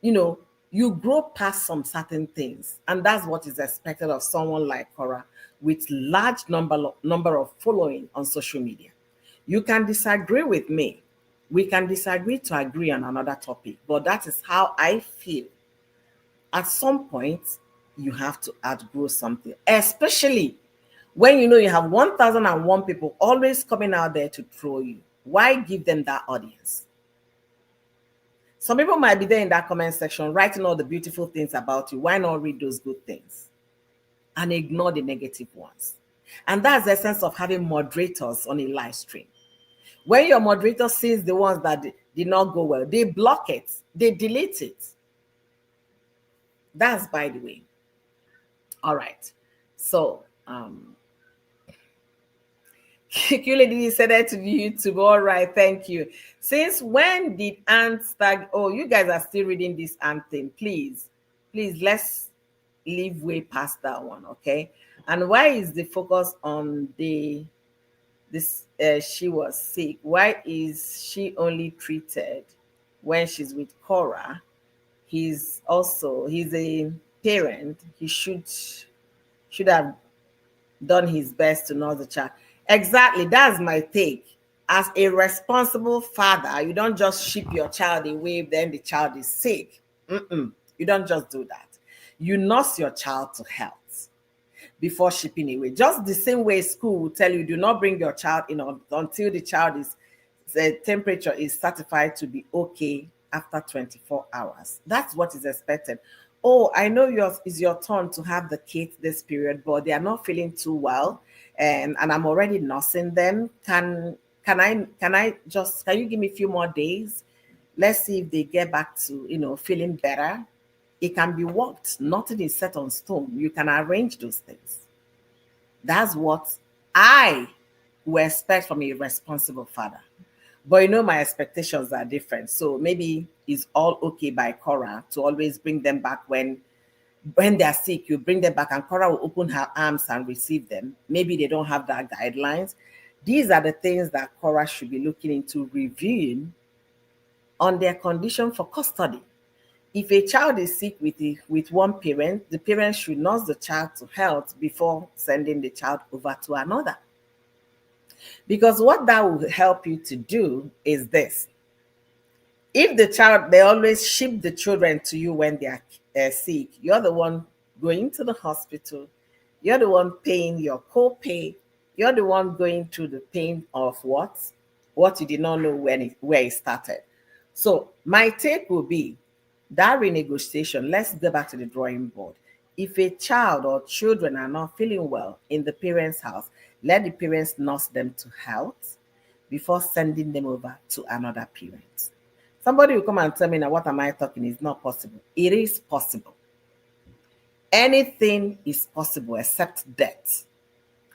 you grow past some certain things. And that's what is expected of someone like Korra with large number of following on social media. You can disagree with me. We can disagree to agree on another topic, but that is how I feel. At some point, you have to outgrow something, especially when you know you have 1001 people always coming out there to troll you. Why give them that audience? Some people might be there in that comment section writing all the beautiful things about you. Why not read those good things and ignore the negative ones? And that's the essence of having moderators on a live stream. When your moderator sees the ones that did not go well, they block it, they delete it. That's by the way. All right. So, you lady said that to YouTube. All right, thank you. Since when did ants start? Oh, you guys are still reading this ant thing. Please, let's leave way past that one, okay? And why is the focus on this? She was sick. Why is she only treated when she's with Korra? He's a parent. He should have done his best to nurse the child. Exactly, that's my take. As a responsible father, you don't just ship your child away, then the child is sick. You don't just do that. You nurse your child to health before shipping away. Just the same way school will tell you, do not bring your child in until the child is the temperature is certified to be okay after 24 hours. That's what is expected. Oh, I know it's your turn to have the kids this period, but they are not feeling too well, and I'm already nursing them. Can you give me a few more days? Let's see if they get back to feeling better. It can be worked. Nothing is set on stone. You can arrange those things. That's what I would expect from a responsible father. But my expectations are different. So maybe it's all okay by Korra to always bring them back when they're sick. You bring them back and Korra will open her arms and receive them. Maybe they don't have that guidelines. These are the things that Korra should be looking into reviewing on their condition for custody. If a child is sick with one parent, the parent should nurse the child to health before sending the child over to another. Because what that will help you to do is this. If they always ship the children to you when they are sick, you're the one going to the hospital, you're the one paying your co-pay, you're the one going through the pain of what you did not know where it started. So my take will be that renegotiation, let's go back to the drawing board. If a child or children are not feeling well in the parents' house, let the parents nurse them to health before sending them over to another parent. Somebody will come and tell me, now what am I talking? It's not possible. It is possible. Anything is possible except death.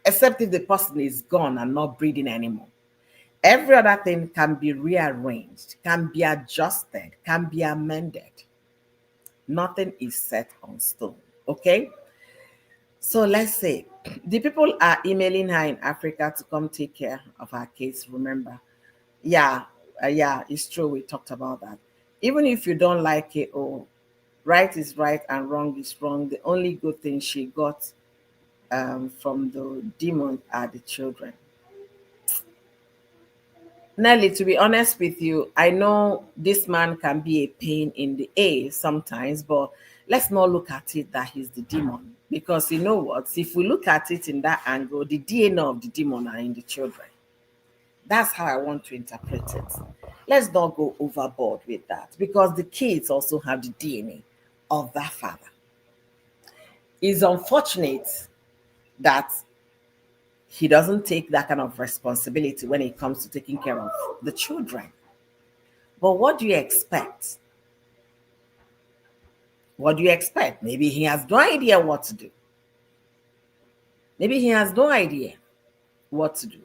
Except if the person is gone and not breathing anymore. Every other thing can be rearranged, can be adjusted, can be amended. Nothing is set on stone. Okay? So let's say the people are emailing her in Africa to come take care of her case. Remember? Yeah, it's true. We talked about that. Even if you don't like it, right is right and wrong is wrong. The only good thing she got from the demon are the children. Nelly, to be honest with you, I know this man can be a pain in the A sometimes, but let's not look at it that he's the demon. Because you know what? If we look at it in that angle, the DNA of the demon are in the children. That's how I want to interpret it. Let's not go overboard with that because the kids also have the DNA of that father. It's unfortunate that he doesn't take that kind of responsibility when it comes to taking care of the children. But what do you expect? What do you expect? Maybe he has no idea what to do. Maybe he has no idea what to do.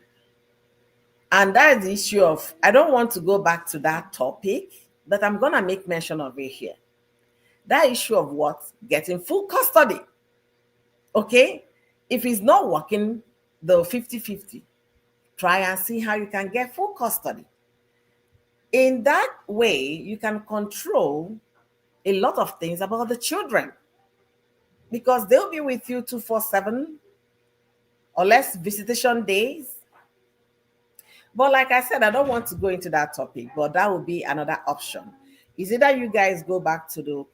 And that is the issue of, I don't want to go back to that topic, but I'm going to make mention of it here. That issue of what? Getting full custody. Okay? If it's not working, the 50-50, try and see how you can get full custody. In that way, you can control a lot of things about the children because they'll be with you 24/7 or less visitation days. But like I said, I don't want to go into that topic, but that would be another option. Is either you guys go back to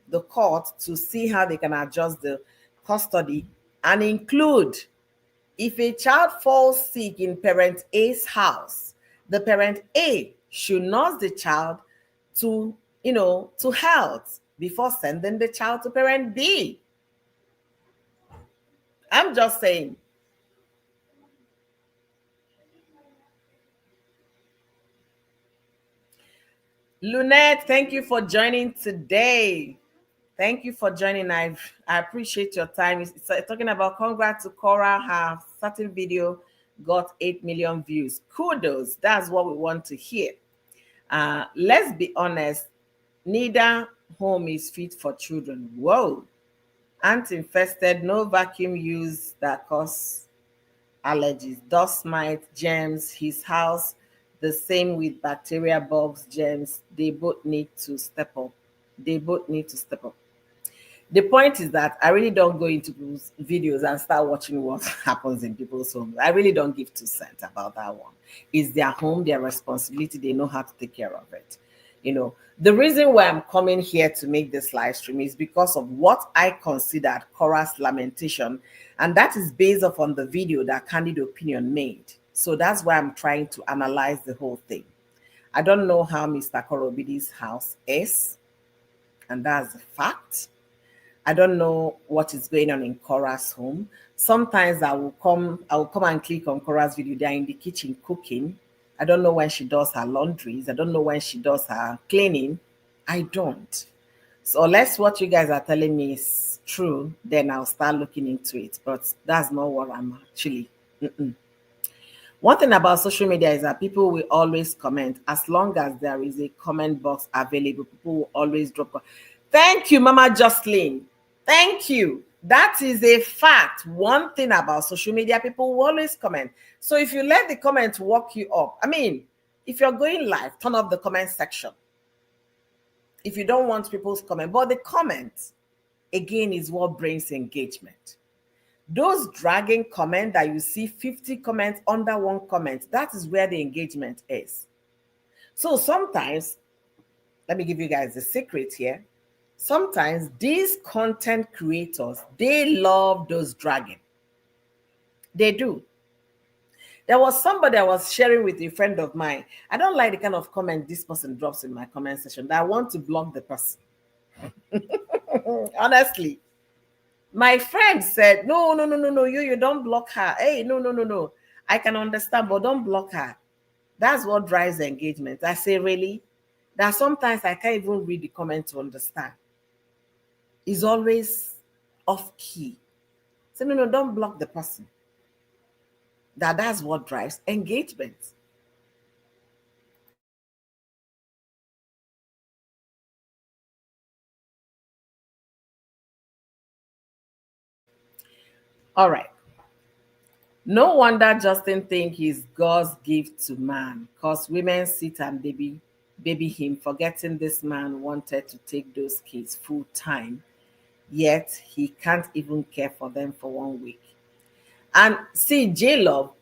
the court to see how they can adjust the custody and include if a child falls sick in parent A's house, the parent A should nurse the child to, to health before sending the child to parent B. I'm just saying. Lunette, thank you for joining today. Thank you for joining. I appreciate your time. It's talking about congrats to Korra. Her certain video got 8 million views. Kudos. That's what we want to hear. Let's be honest. Neither home is fit for children. Whoa. Ant infested, no vacuum use that cause allergies, dust mite, germs, his house, the same with bacteria, bugs, germs. They both need to step up. They both need to step up. The point is that I really don't go into people's videos and start watching what happens in people's homes. I really don't give 2 cents about that one. It's their home, their responsibility. They know how to take care of it. The reason why I'm coming here to make this live stream is because of what I considered Korra's lamentation, and that is based off on the video that Candid Opinion made. So that's why I'm trying to analyze the whole thing. I don't know how Mr. Korra Obidi's house is, and that's a fact. I don't know what is going on in Korra's home. Sometimes I will come and click on Korra's video. They're in the kitchen cooking. I don't know when she does her laundries. I don't know when she does her cleaning. I don't. So unless what you guys are telling me is true, then I'll start looking into it. But that's not what I'm actually. One thing about social media is that people will always comment. As long as there is a comment box available, people will always drop. Thank you, Mama Jocelyn. Thank you. That is a fact. One thing about social media, people will always comment. So if you let the comments walk you up, if you're going live, turn off the comment section. If you don't want people's comment, but the comments, again, is what brings engagement. Those dragging comments that you see 50 comments under one comment, that is where the engagement is. So sometimes, let me give you guys a secret here. Sometimes these content creators, they love those dragging. They do. There was somebody I was sharing with a friend of mine. I don't like the kind of comment this person drops in my comment section that I want to block the person. Honestly. My friend said, no, you don't block her. Hey, no. I can understand, but don't block her. That's what drives the engagement. I say, really? That sometimes I can't even read the comment to understand. It's always off key. So no, don't block the person. That's what drives engagement. All right. No wonder Justin think he's God's gift to man, because women sit and baby him, forgetting this man wanted to take those kids full time, yet he can't even care for them for 1 week. And see, J Love,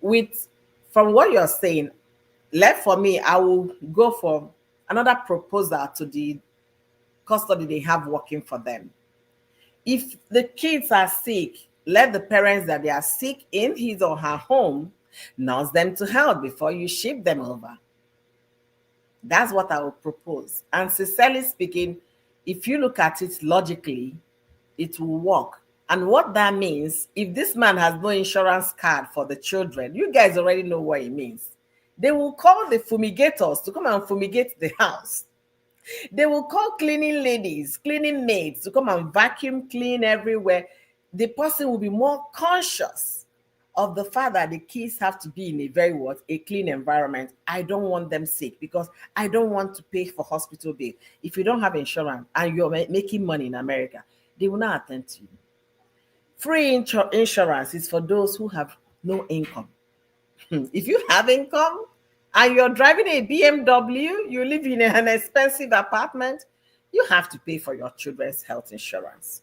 from what you're saying, left for me, I will go for another proposal to the custody they have working for them. If the kids are sick, let the parents that they are sick in his or her home nurse them to health before you ship them over. That's what I would propose. And sincerely speaking, if you look at it logically, it will work. And what that means, if this man has no insurance card for the children, you guys already know what it means. They will call the fumigators to come and fumigate the house. They will call cleaning ladies, cleaning maids to come and vacuum clean everywhere. The person will be more conscious of the fact that the kids have to be in a clean environment. I don't want them sick because I don't want to pay for hospital bill. If you don't have insurance and you're making money in America, they will not attend to you. Free insurance is for those who have no income. If you have income and you're driving a BMW, you live in an expensive apartment, you have to pay for your children's health insurance.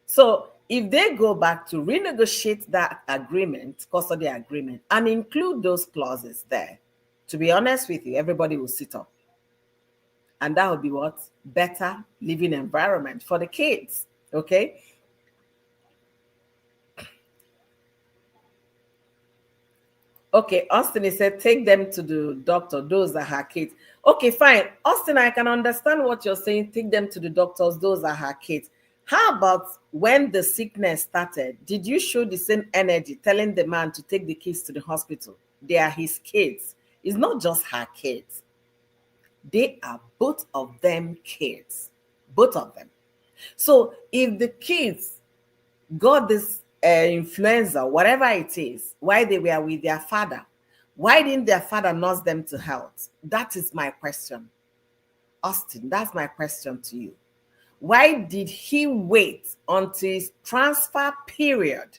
So if they go back to renegotiate that agreement, custody agreement, and include those clauses there, to be honest with you, everybody will sit up. And that would be what? Better living environment for the kids. Okay. Okay, Austin, he said, take them to the doctor. Those are her kids. Okay, fine. Austin, I can understand what you're saying. Take them to the doctors. Those are her kids. How about when the sickness started? Did you show the same energy telling the man to take the kids to the hospital? They are his kids. It's not just her kids. They are both of them kids. Both of them. So if the kids got this influenza, whatever it is, while they were with their father, why didn't their father nurse them to health? That is my question. Austin, that's my question to you. Why did he wait until his transfer period?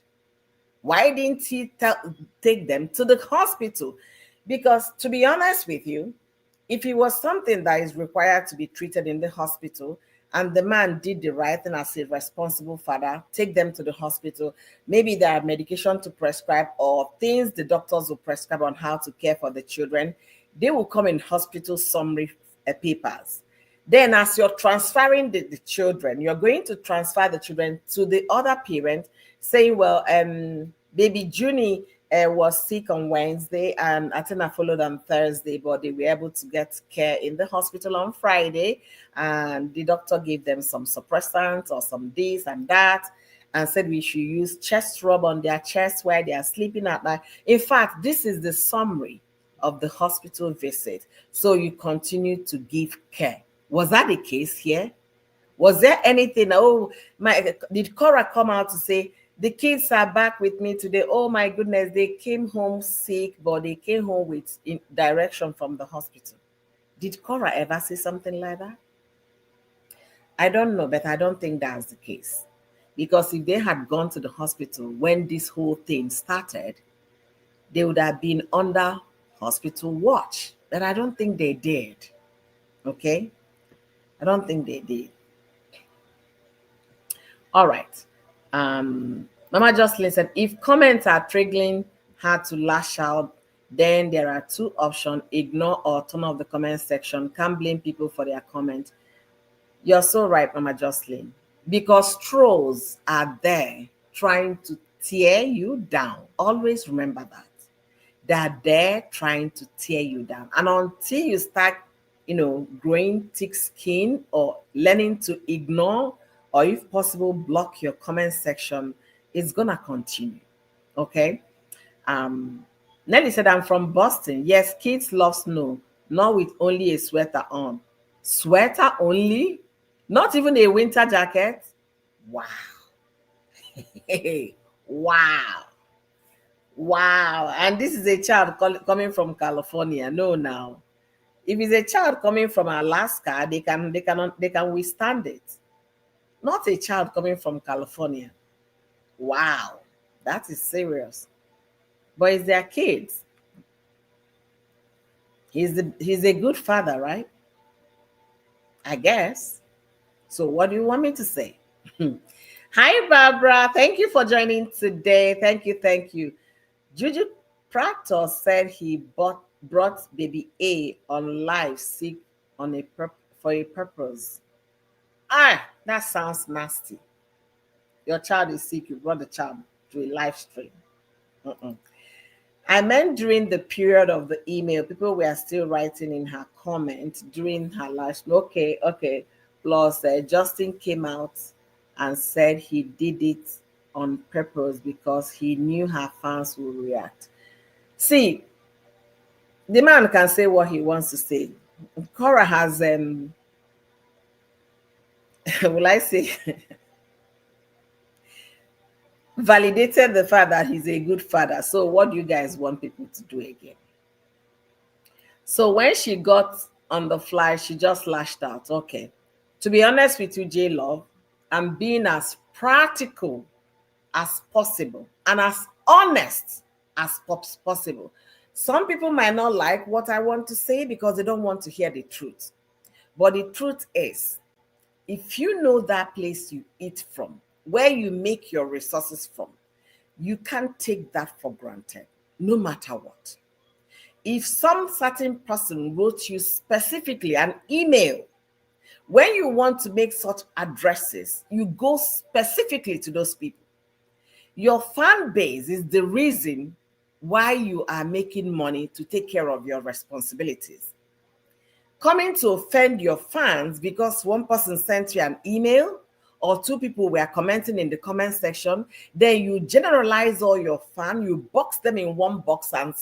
Why didn't he take them to the hospital? Because to be honest with you, if it was something that is required to be treated in the hospital and the man did the right thing as a responsible father, take them to the hospital, maybe there are medication to prescribe or things the doctors will prescribe on how to care for the children, they will come in hospital summary papers. Then as you're transferring the children, you're going to transfer the children to the other parent saying, well, baby Junie was sick on Wednesday, and I think I followed on Thursday, but they were able to get care in the hospital on Friday, and the doctor gave them some suppressants or some this and that, and said we should use chest rub on their chest while they are sleeping at night. In fact, this is the summary of the hospital visit. So you continue to give care. Was that the case here? Was there anything? Oh, did Korra come out to say, the kids are back with me today? Oh my goodness, they came home sick, but they came home with direction from the hospital. Did Korra ever say something like that? I don't know, but I don't think that's the case. Because if they had gone to the hospital when this whole thing started, they would have been under hospital watch. But I don't think they did. Okay? I don't think they did. All right. Mama Jocelyn said, if comments are triggering her to lash out, then there are two options: ignore or turn off the comment section. Can't blame people for their comments. You're so right, Mama Jocelyn, because trolls are there trying to tear you down. Always remember that. They're there trying to tear you down. And until you start, growing thick skin or learning to ignore or if possible, block your comment section, it's gonna continue. Okay. Nelly said, I'm from Boston. Yes, kids love snow, not with only a sweater on. Sweater only? Not even a winter jacket? Wow. Wow. Wow. And this is a child coming from California. No, now. If it's a child coming from Alaska, they can withstand it. Not a child coming from California. Wow. That is serious. But it's their kids. He's a good father, right? I guess. So what do you want me to say? Hi, Barbara. Thank you for joining today. Thank you. Thank you. Juju Prato said he brought baby A on live sick for a purpose. Ah, that sounds nasty. Your child is sick. You brought the child to a live stream. Mm-mm. I meant during the period of the email, people were still writing in her comment during her live stream. Okay, okay. Plus, Justin came out and said he did it on purpose because he knew her fans would react. See, the man can say what he wants to say. Korra has, will I say, validated the fact that he's a good father. So what do you guys want people to do again? So when she got on the fly, she just lashed out. Okay. To be honest with you, J Love, I'm being as practical as possible and as honest as possible. Some people might not like what I want to say because they don't want to hear the truth. But the truth is, if you know that place you eat from, where you make your resources from, you can't take that for granted, no matter what. If some certain person wrote you specifically an email, when you want to make such addresses, you go specifically to those people. Your fan base is the reason while you are making money to take care of your responsibilities. Coming to offend your fans because one person sent you an email or two people were commenting in the comment section, then you generalize all your fans, you box them in one box and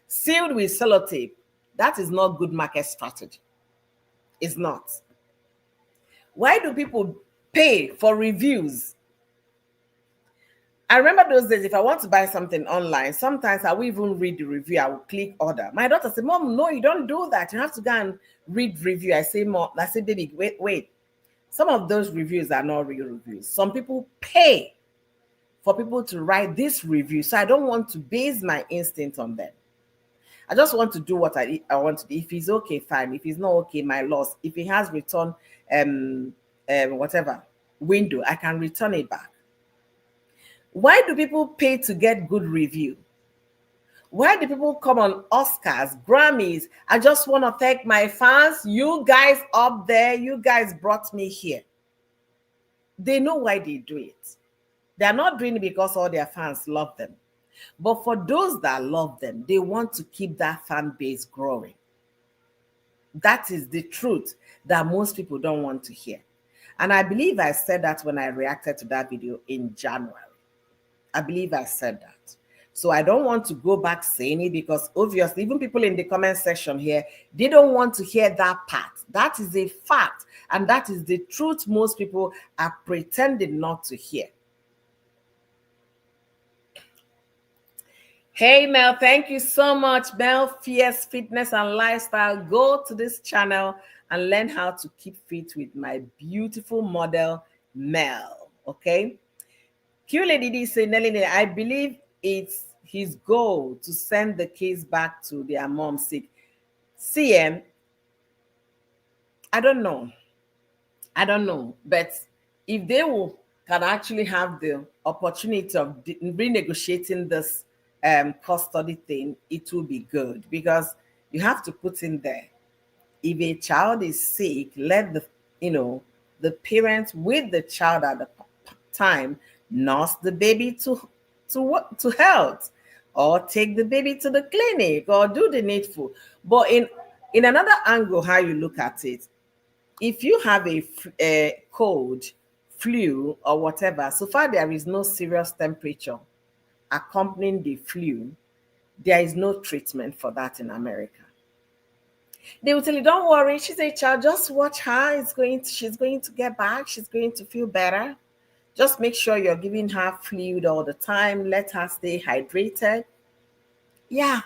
sealed with sellotape. That is not good market strategy. It's not. Why do people pay for reviews? I remember those days, if I want to buy something online, sometimes I will even read the review. I will click order. My daughter said, Mom, no, you don't do that. You have to go and read review. I say, Mom, I say, baby, wait. Some of those reviews are not real reviews. Some people pay for people to write this review. So I don't want to base my instinct on them. I just want to do what I want to do. If it's okay, fine. If it's not okay, my loss. If it has return whatever window, I can return it back. Why do people pay to get good review? Why do people come on Oscars, Grammys? I just want to thank my fans. You guys up there, you guys brought me here. They know why they do it. They're not doing it because all their fans love them. But for those that love them, they want to keep that fan base growing. That is the truth that most people don't want to hear. And I believe I said that when I reacted to that video in January. I believe I said that. So I don't want to go back saying it because obviously even people in the comment section here, they don't want to hear that part. That is a fact. And that is the truth most people are pretending not to hear. Hey Mel, thank you so much. Mel, Fierce Fitness and Lifestyle. Go to this channel and learn how to keep fit with my beautiful model, Mel. Okay? Q Lady D say, Nelly, I believe it's his goal to send the kids back to their mom sick. CM, I don't know. But if they can actually have the opportunity of renegotiating this custody thing, it will be good because you have to put in there. If a child is sick, let the parents with the child at the time nurse the baby to health, or take the baby to the clinic, or do the needful. But in another angle, how you look at it, if you have a cold, flu, or whatever, so far there is no serious temperature accompanying the flu, there is no treatment for that in America. They will tell you, don't worry, she's a child, just watch her. She's going to get back, she's going to feel better. Just make sure you're giving her fluid all the time. Let her stay hydrated. Yeah.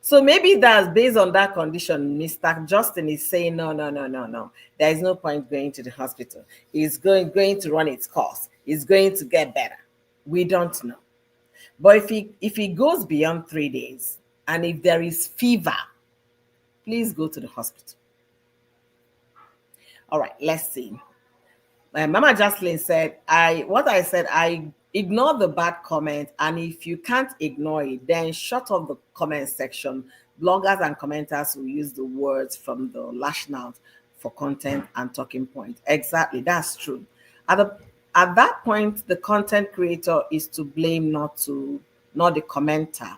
So maybe that's based on that condition. Mr. Justin is saying, no. There is no point going to the hospital. It's going to run its course. It's going to get better. We don't know. But if it goes beyond 3 days, and if there is fever, please go to the hospital. All right, let's see. Mama Jocelyn said, I ignore the bad comment, and if you can't ignore it, then shut off the comment section. Bloggers and commenters will use the words from the lashing out for content and talking point. Exactly, that's true. At that point, the content creator is to blame, not the commenter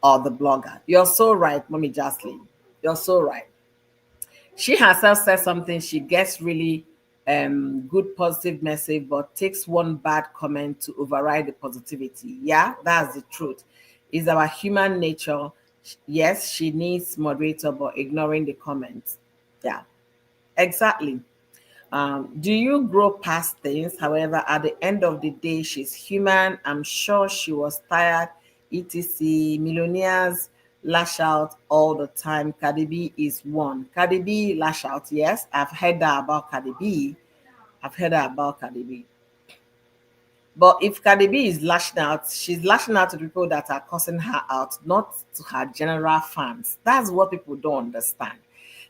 or the blogger. You're so right, Mommy Jocelyn. You're so right. She herself says something, she gets really good positive message, but takes one bad comment to override the positivity. Yeah, that's the truth. It's our human nature. Yes, she needs moderator, but ignoring the comments. Yeah, exactly. Do you grow past things? However, at the end of the day, she's human. I'm sure she was tired. ETC, millionaires lash out all the time. Cardi B is one. Cardi B lash out, yes. I've heard that about Cardi B. But if Cardi B is lashing out, she's lashing out to people that are cussing her out, not to her general fans. That's what people don't understand.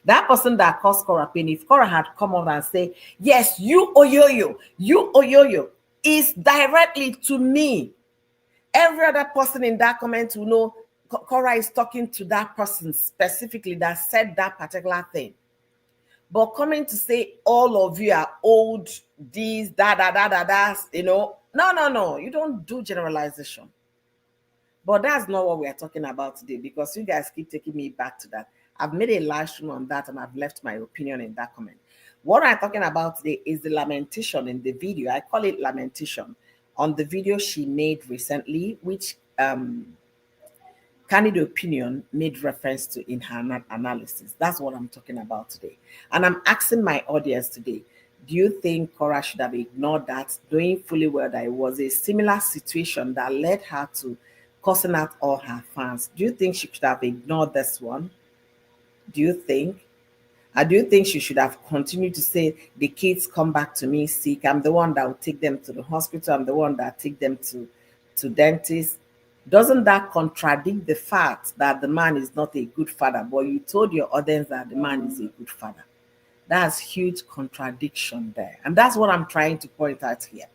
That person that caused Korra pain, if Korra had come up and say, yes, you Oyoyo, is directly to me. Every other person in that comment will know Korra is talking to that person specifically that said that particular thing. But coming to say all of you are old, no, you don't do generalization. But that's not what we are talking about today, because you guys keep taking me back to that. I've made a live stream on that and I've left my opinion in that comment. What I'm talking about today is the lamentation in the video. I call it lamentation on the video she made recently, which Candid Opinion made reference to in her analysis. That's what I'm talking about today. And I'm asking my audience today, do you think Korra should have ignored that, knowing fully well that it was a similar situation that led her to cussing out all her fans? Do you think she should have ignored this one? Do you think? I do think she should have continued to say, the kids come back to me sick. I'm the one that will take them to the hospital. I'm the one that take them to dentists. Doesn't that contradict the fact that the man is not a good father, but you told your audience that the man is a good father? That's huge contradiction there. And that's what I'm trying to point out here.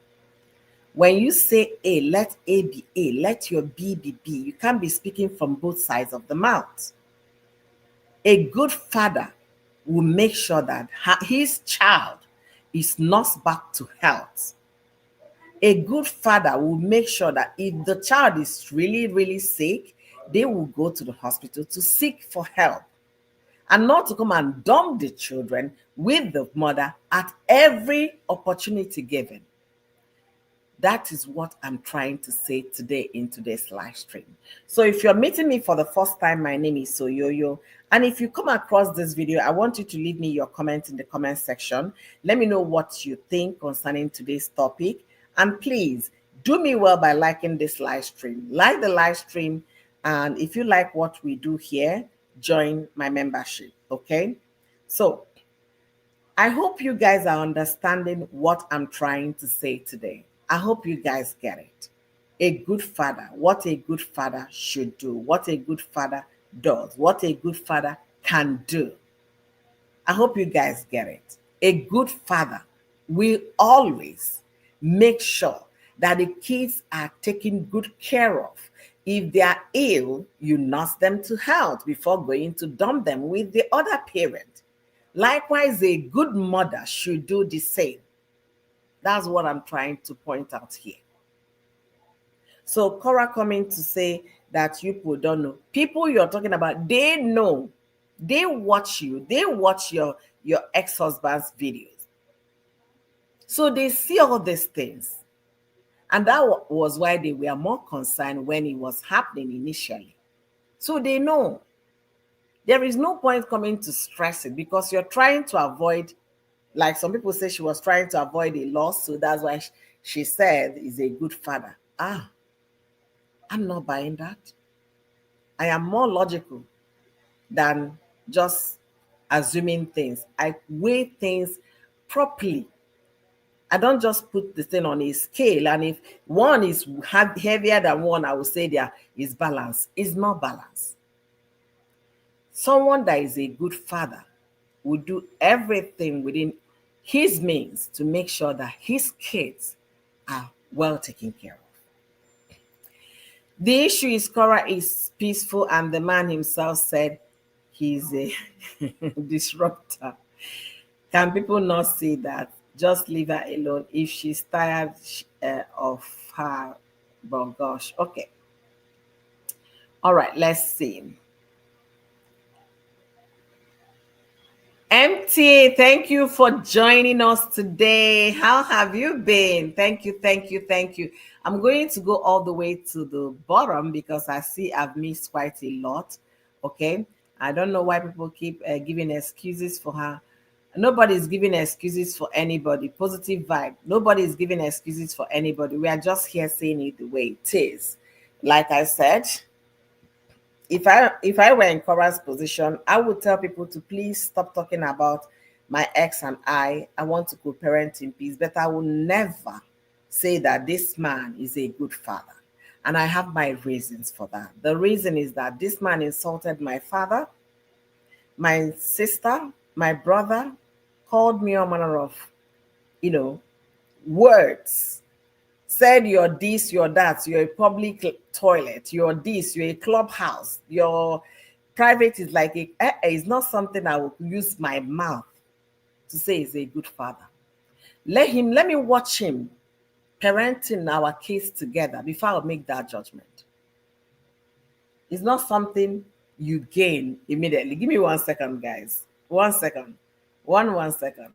When you say A, let A be A, let your B be B. You can't be speaking from both sides of the mouth. A good father will make sure that his child is nursed back to health. A good father will make sure that if the child is really, really sick, they will go to the hospital to seek for help, and not to come and dump the children with the mother at every opportunity given. That is what I'm trying to say today in today's live stream. So if you're meeting me for the first time, my name is Soyoyo. And if you come across this video, I want you to leave me your comment in the comment section. Let me know what you think concerning today's topic. And please do me well by liking this live stream. Like the live stream. And if you like what we do here, join my membership. Okay? So I hope you guys are understanding what I'm trying to say today. I hope you guys get it. A good father, what a good father should do, what a good father does, what a good father can do. I hope you guys get it. A good father will always make sure that the kids are taken good care of. If they are ill, you nurse them to health before going to dump them with the other parent. Likewise, a good mother should do the same. That's what I'm trying to point out here. So Korra coming to say that you people don't know. People you're talking about, they know. They watch you. They watch your ex-husband's videos. So they see all these things. And that was why they were more concerned when it was happening initially. So they know. There is no point coming to stress it, because you're trying to avoid, like some people say she was trying to avoid a lawsuit. That's why she said he's a good father. I'm not buying that. I am more logical than just assuming things. I weigh things properly. I don't just put the thing on a scale. And if one is heavier than one, I will say there is balance. It's not balance. Someone that is a good father will do everything within his means to make sure that his kids are well taken care of. The issue is Korra is peaceful, and the man himself said he's a disruptor. Can people not see that? Just leave her alone. If she's tired of her, but gosh, okay. All right, let's see. MT, thank you for joining us today. How have you been? Thank you, thank you, thank you. I'm going to go all the way to the bottom because I see I've missed quite a lot. Okay. I don't know why people keep giving excuses for her. Nobody's giving excuses for anybody. Positive vibe. Nobody's giving excuses for anybody. We are just here saying it the way it is. Like I said, if I were in Korra's position, I would tell people to please stop talking about my ex and I want to co-parent in peace. But I will never say that this man is a good father. And I have my reasons for that. The reason is that this man insulted my father, my sister, my brother, called me all manner of, words. Said you're this, you're that, you're a public toilet, you're this, you're a clubhouse, your private is like it's not something I will use my mouth to say is a good father. Let me watch him parenting our kids together before I make that judgment. It's not something you gain immediately. Give me 1 second, guys. 1 second. 1 second.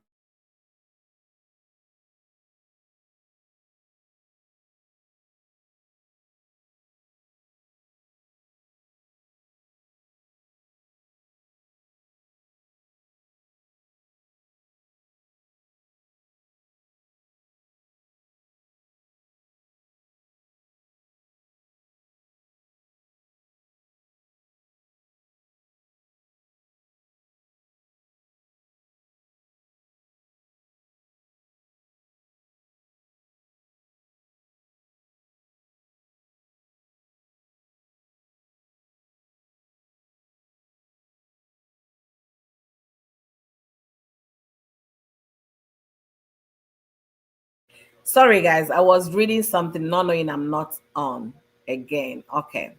Sorry, guys. I was reading something, not knowing I'm not on again. Okay.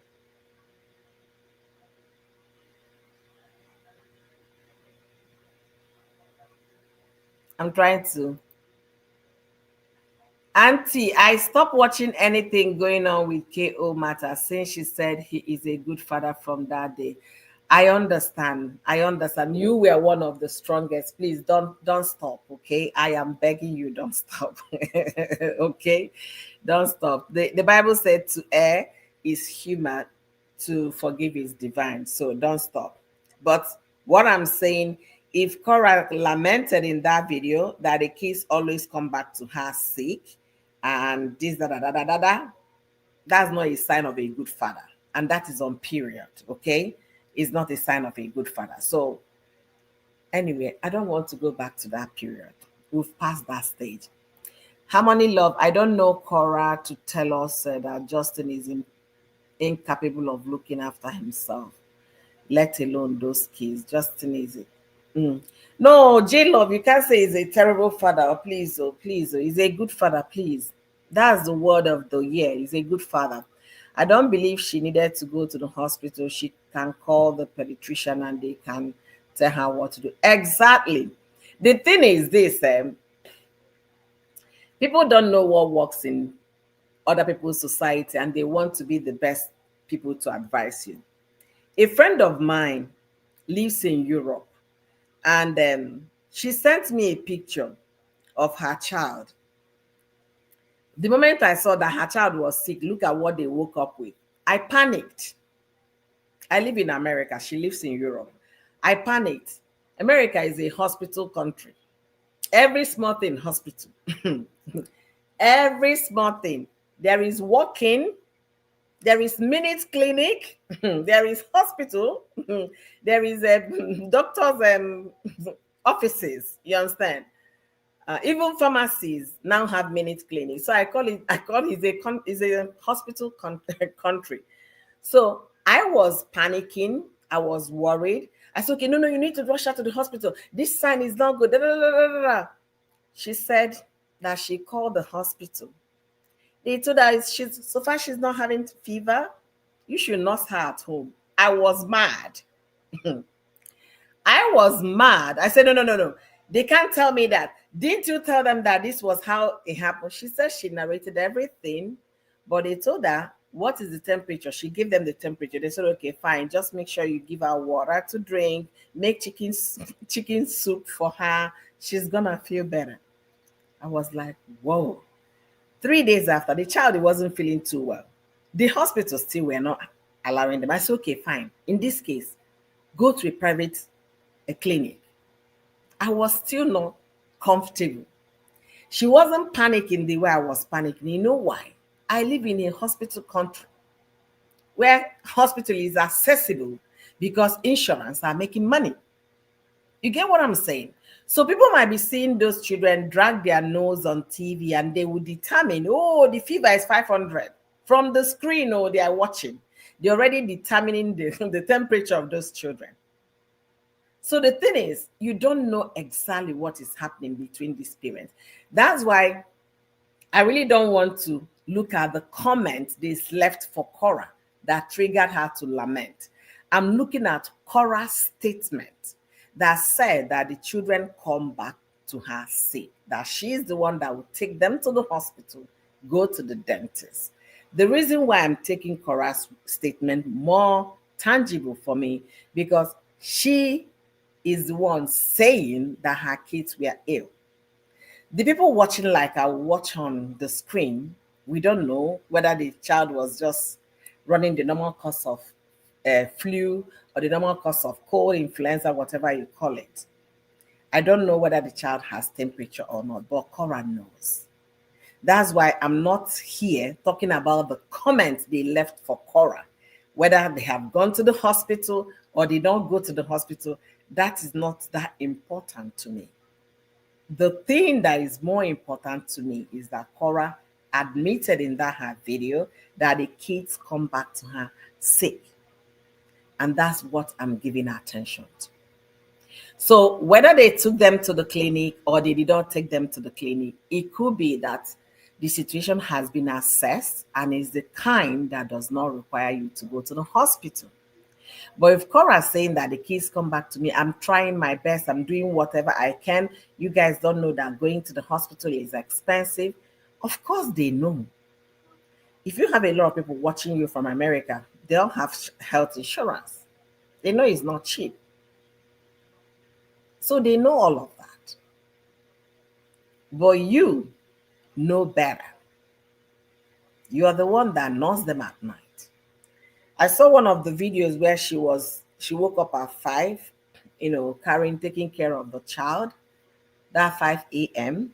I'm trying to. Auntie, I stopped watching anything going on with KO Matter since she said he is a good father from that day. I understand. I understand. You were one of the strongest. Please don't stop. Okay. I am begging you, don't stop. Okay. Don't stop. The Bible said to err is human, to forgive is divine. So don't stop. But what I'm saying, if Korra lamented in that video that the kids always come back to her sick and this, da, da, da, da, da, da, that's not a sign of a good father. And that is on period, okay? It's not a sign of a good father. So, anyway, I don't want to go back to that period. We've passed that stage. Harmony Love, I don't know Cora to tell us that Justin is incapable of looking after himself, let alone those kids. Justin is it. Mm. No, J Love, you can't say he's a terrible father. Please, oh, please, oh, he's a good father, please. That's the word of the year. He's a good father. I don't believe she needed to go to the hospital. She can call the pediatrician and they can tell her what to do. Exactly. The thing is this, people don't know what works in other people's society and they want to be the best people to advise you. A friend of mine lives in Europe and she sent me a picture of her child. The moment I saw that her child was sick, look at what they woke up with. I panicked. I live in America. She lives in Europe. I panicked. America is a hospital country. Every small thing, hospital. Every small thing. There is walking, there is minute clinic, there is hospital, there is a doctors offices. You understand? Even pharmacies now have minute clinics. So I call it is a hospital country. So I was panicking. I was worried. I said, okay, no, no, you need to rush out to the hospital. This sign is not good. Da, da, da, da, da, da. She said that she called the hospital. They told her so far she's not having fever. You should nurse her at home. I was mad. I was mad. I said, no, no, no, no. They can't tell me that. Didn't you tell them that this was how it happened? She said she narrated everything, but they told her, what is the temperature? She gave them the temperature. They said, okay, fine. Just make sure you give her water to drink, make chicken soup for her. She's going to feel better. I was like, whoa. 3 days after, the child wasn't feeling too well. The hospital still were not allowing them. I said, okay, fine. In this case, go to a private clinic. I was still not comfortable. She wasn't panicking the way I was panicking. You know why? I live in a hospital country where hospital is accessible because insurance are making money. You get what I'm saying? So people might be seeing those children drag their nose on TV and they will determine, oh, the fever is 500 from the screen or they are watching. They're already determining the temperature of those children. So the thing is, you don't know exactly what is happening between these parents. That's why I really don't want to look at the comment they left for Korra that triggered her to lament. I'm looking at Korra's statement that said that the children come back to her sick, that she's the one that will take them to the hospital, go to the dentist. The reason why I'm taking Korra's statement more tangible for me, because she is the one saying that her kids were ill. The people watching, like I watch on the screen, we don't know whether the child was just running the normal course of flu or the normal course of cold, influenza, whatever you call it. I don't know whether the child has temperature or not, but Korra knows. That's why I'm not here talking about the comments they left for Korra, whether they have gone to the hospital or they don't go to the hospital. That is not that important to me. The thing that is more important to me is that Korra admitted in that her video that the kids come back to her sick. And that's what I'm giving attention to. So whether they took them to the clinic or they did not take them to the clinic, it could be that the situation has been assessed and is the kind that does not require you to go to the hospital. But if Cora is saying that the kids come back to me, I'm trying my best, I'm doing whatever I can. You guys don't know that going to the hospital is expensive. Of course they know. If you have a lot of people watching you from America, they don't have health insurance. They know it's not cheap. So they know all of that. But you know better. You are the one that knows them at night. I saw one of the videos where she woke up at 5, taking care of the child, that 5 a.m.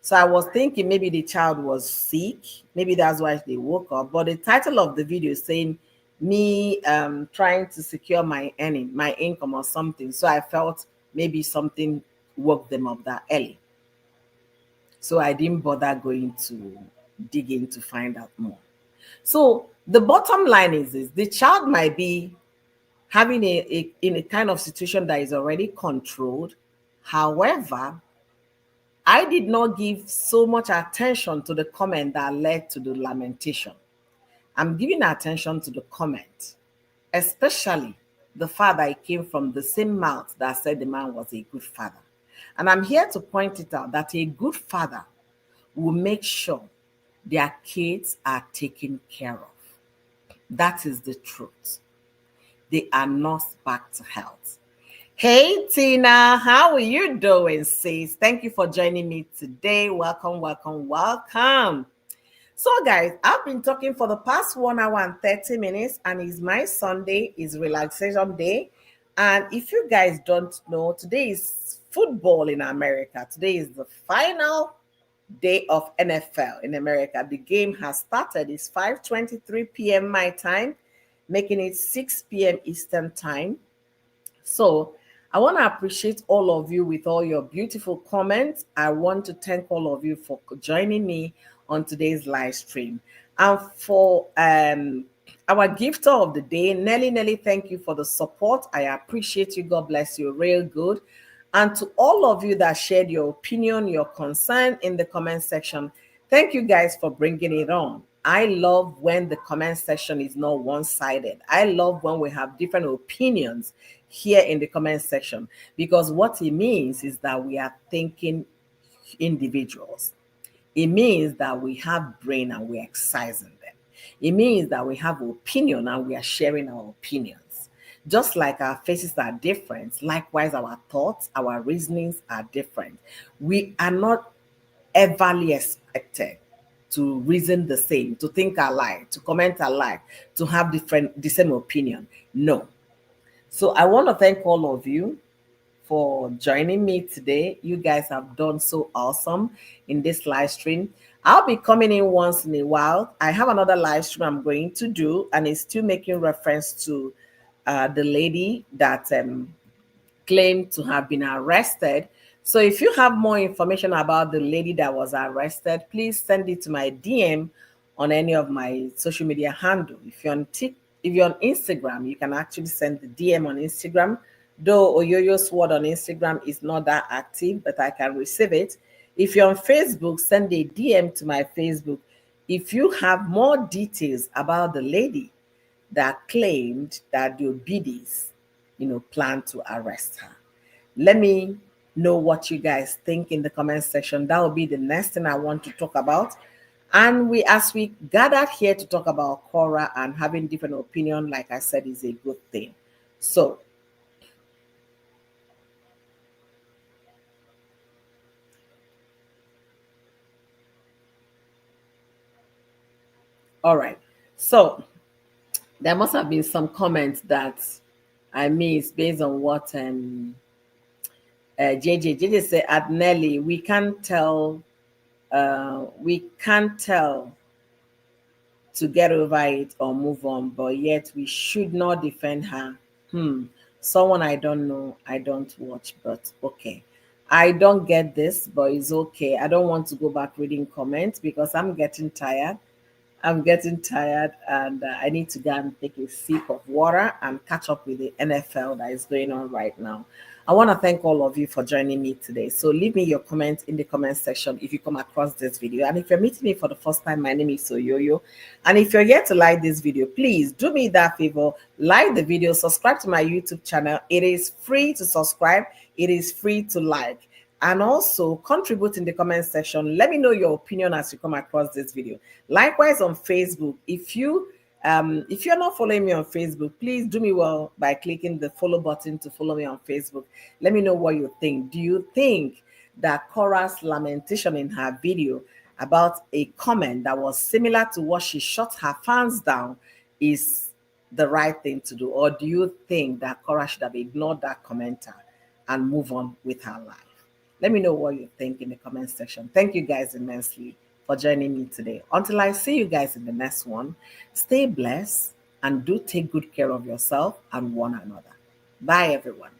So I was thinking maybe the child was sick. Maybe that's why they woke up. But the title of the video is saying me trying to secure my earning, my income or something. So I felt maybe something woke them up that early. So I didn't bother going to dig in to find out more. So the bottom line is this: the child might be having in a kind of situation that is already controlled. However, I did not give so much attention to the comment that led to the lamentation. I'm giving attention to the comment, especially the fact that it came from the same mouth that said the man was a good father. And I'm here to point it out that a good father will make sure their kids are taken care of. That is the truth. They are nursed back to health. Hey, Tina, how are you doing, sis? Thank you for joining me today. Welcome, welcome, welcome. So, guys, I've been talking for the past 1 hour and 30 minutes, and it's my Sunday, is relaxation day. And if you guys don't know, today is football in America. Today is the final day of NFL in America. The game has started. It's 5:23 p.m. my time, making it 6 p.m. Eastern time. So I want to appreciate all of you with all your beautiful comments. I want to thank all of you for joining me on today's live stream. And for our gifter of the day, Nelly, thank you for the support. I appreciate you. God bless you. Real good. And to all of you that shared your opinion, your concern in the comment section, thank you guys for bringing it on. I love when the comment section is not one-sided. I love when we have different opinions here in the comment section, because what it means is that we are thinking individuals. It means that we have brain and we're exercising them. It means that we have opinion and we are sharing our opinions. Just like our faces are different, likewise our thoughts, our reasonings are different. We are not everly expected to reason the same, to think alike, to comment alike, to have the same opinion. No. So I want to thank all of you for joining me today. You guys have done so awesome in this live stream. I'll be coming in once in a while. I have another live stream I'm going to do, and it's still making reference to the lady that claimed to have been arrested. So if you have more information about the lady that was arrested, please send it to my DM on any of my social media handle. If you're on Instagram, you can actually send the DM on Instagram. Though Oyoyo's word on Instagram is not that active, but I can receive it. If you're on Facebook, send a DM to my Facebook. If you have more details about the lady that claimed that the Obidis, plan to arrest her, let me know what you guys think in the comment section. That will be the next thing I want to talk about. And as we gathered here to talk about Korra and having different opinion, like I said, is a good thing. So, all right. So there must have been some comments that I missed based on what JJ said. At Nelly, we can't tell to get over it or move on, but yet we should not defend her. Hmm. Someone I don't know, I don't watch, but okay. I don't get this, but it's okay. I don't want to go back reading comments because I'm getting tired. I'm getting tired and I need to go and take a sip of water and catch up with the NFL that is going on right now. I want to thank all of you for joining me today. So leave me your comments in the comment section if you come across this video. And if you're meeting me for the first time, my name is Soyoyo. And if you're here to like this video, please do me that favor, like the video, subscribe to my YouTube channel. It is free to subscribe. It is free to like, and also contribute in the comment section. Let me know your opinion as you come across this video. Likewise on Facebook, if you're not following me on Facebook, please do me well by clicking the follow button to follow me on Facebook. Let me know what you think. Do you think that Korra's lamentation in her video about a comment that was similar to what she shut her fans down is the right thing to do? Or do you think that Korra should have ignored that commenter and move on with her life? Let me know what you think in the comment section. Thank you guys immensely for joining me today. Until I see you guys in the next one, stay blessed and do take good care of yourself and one another. Bye, everyone.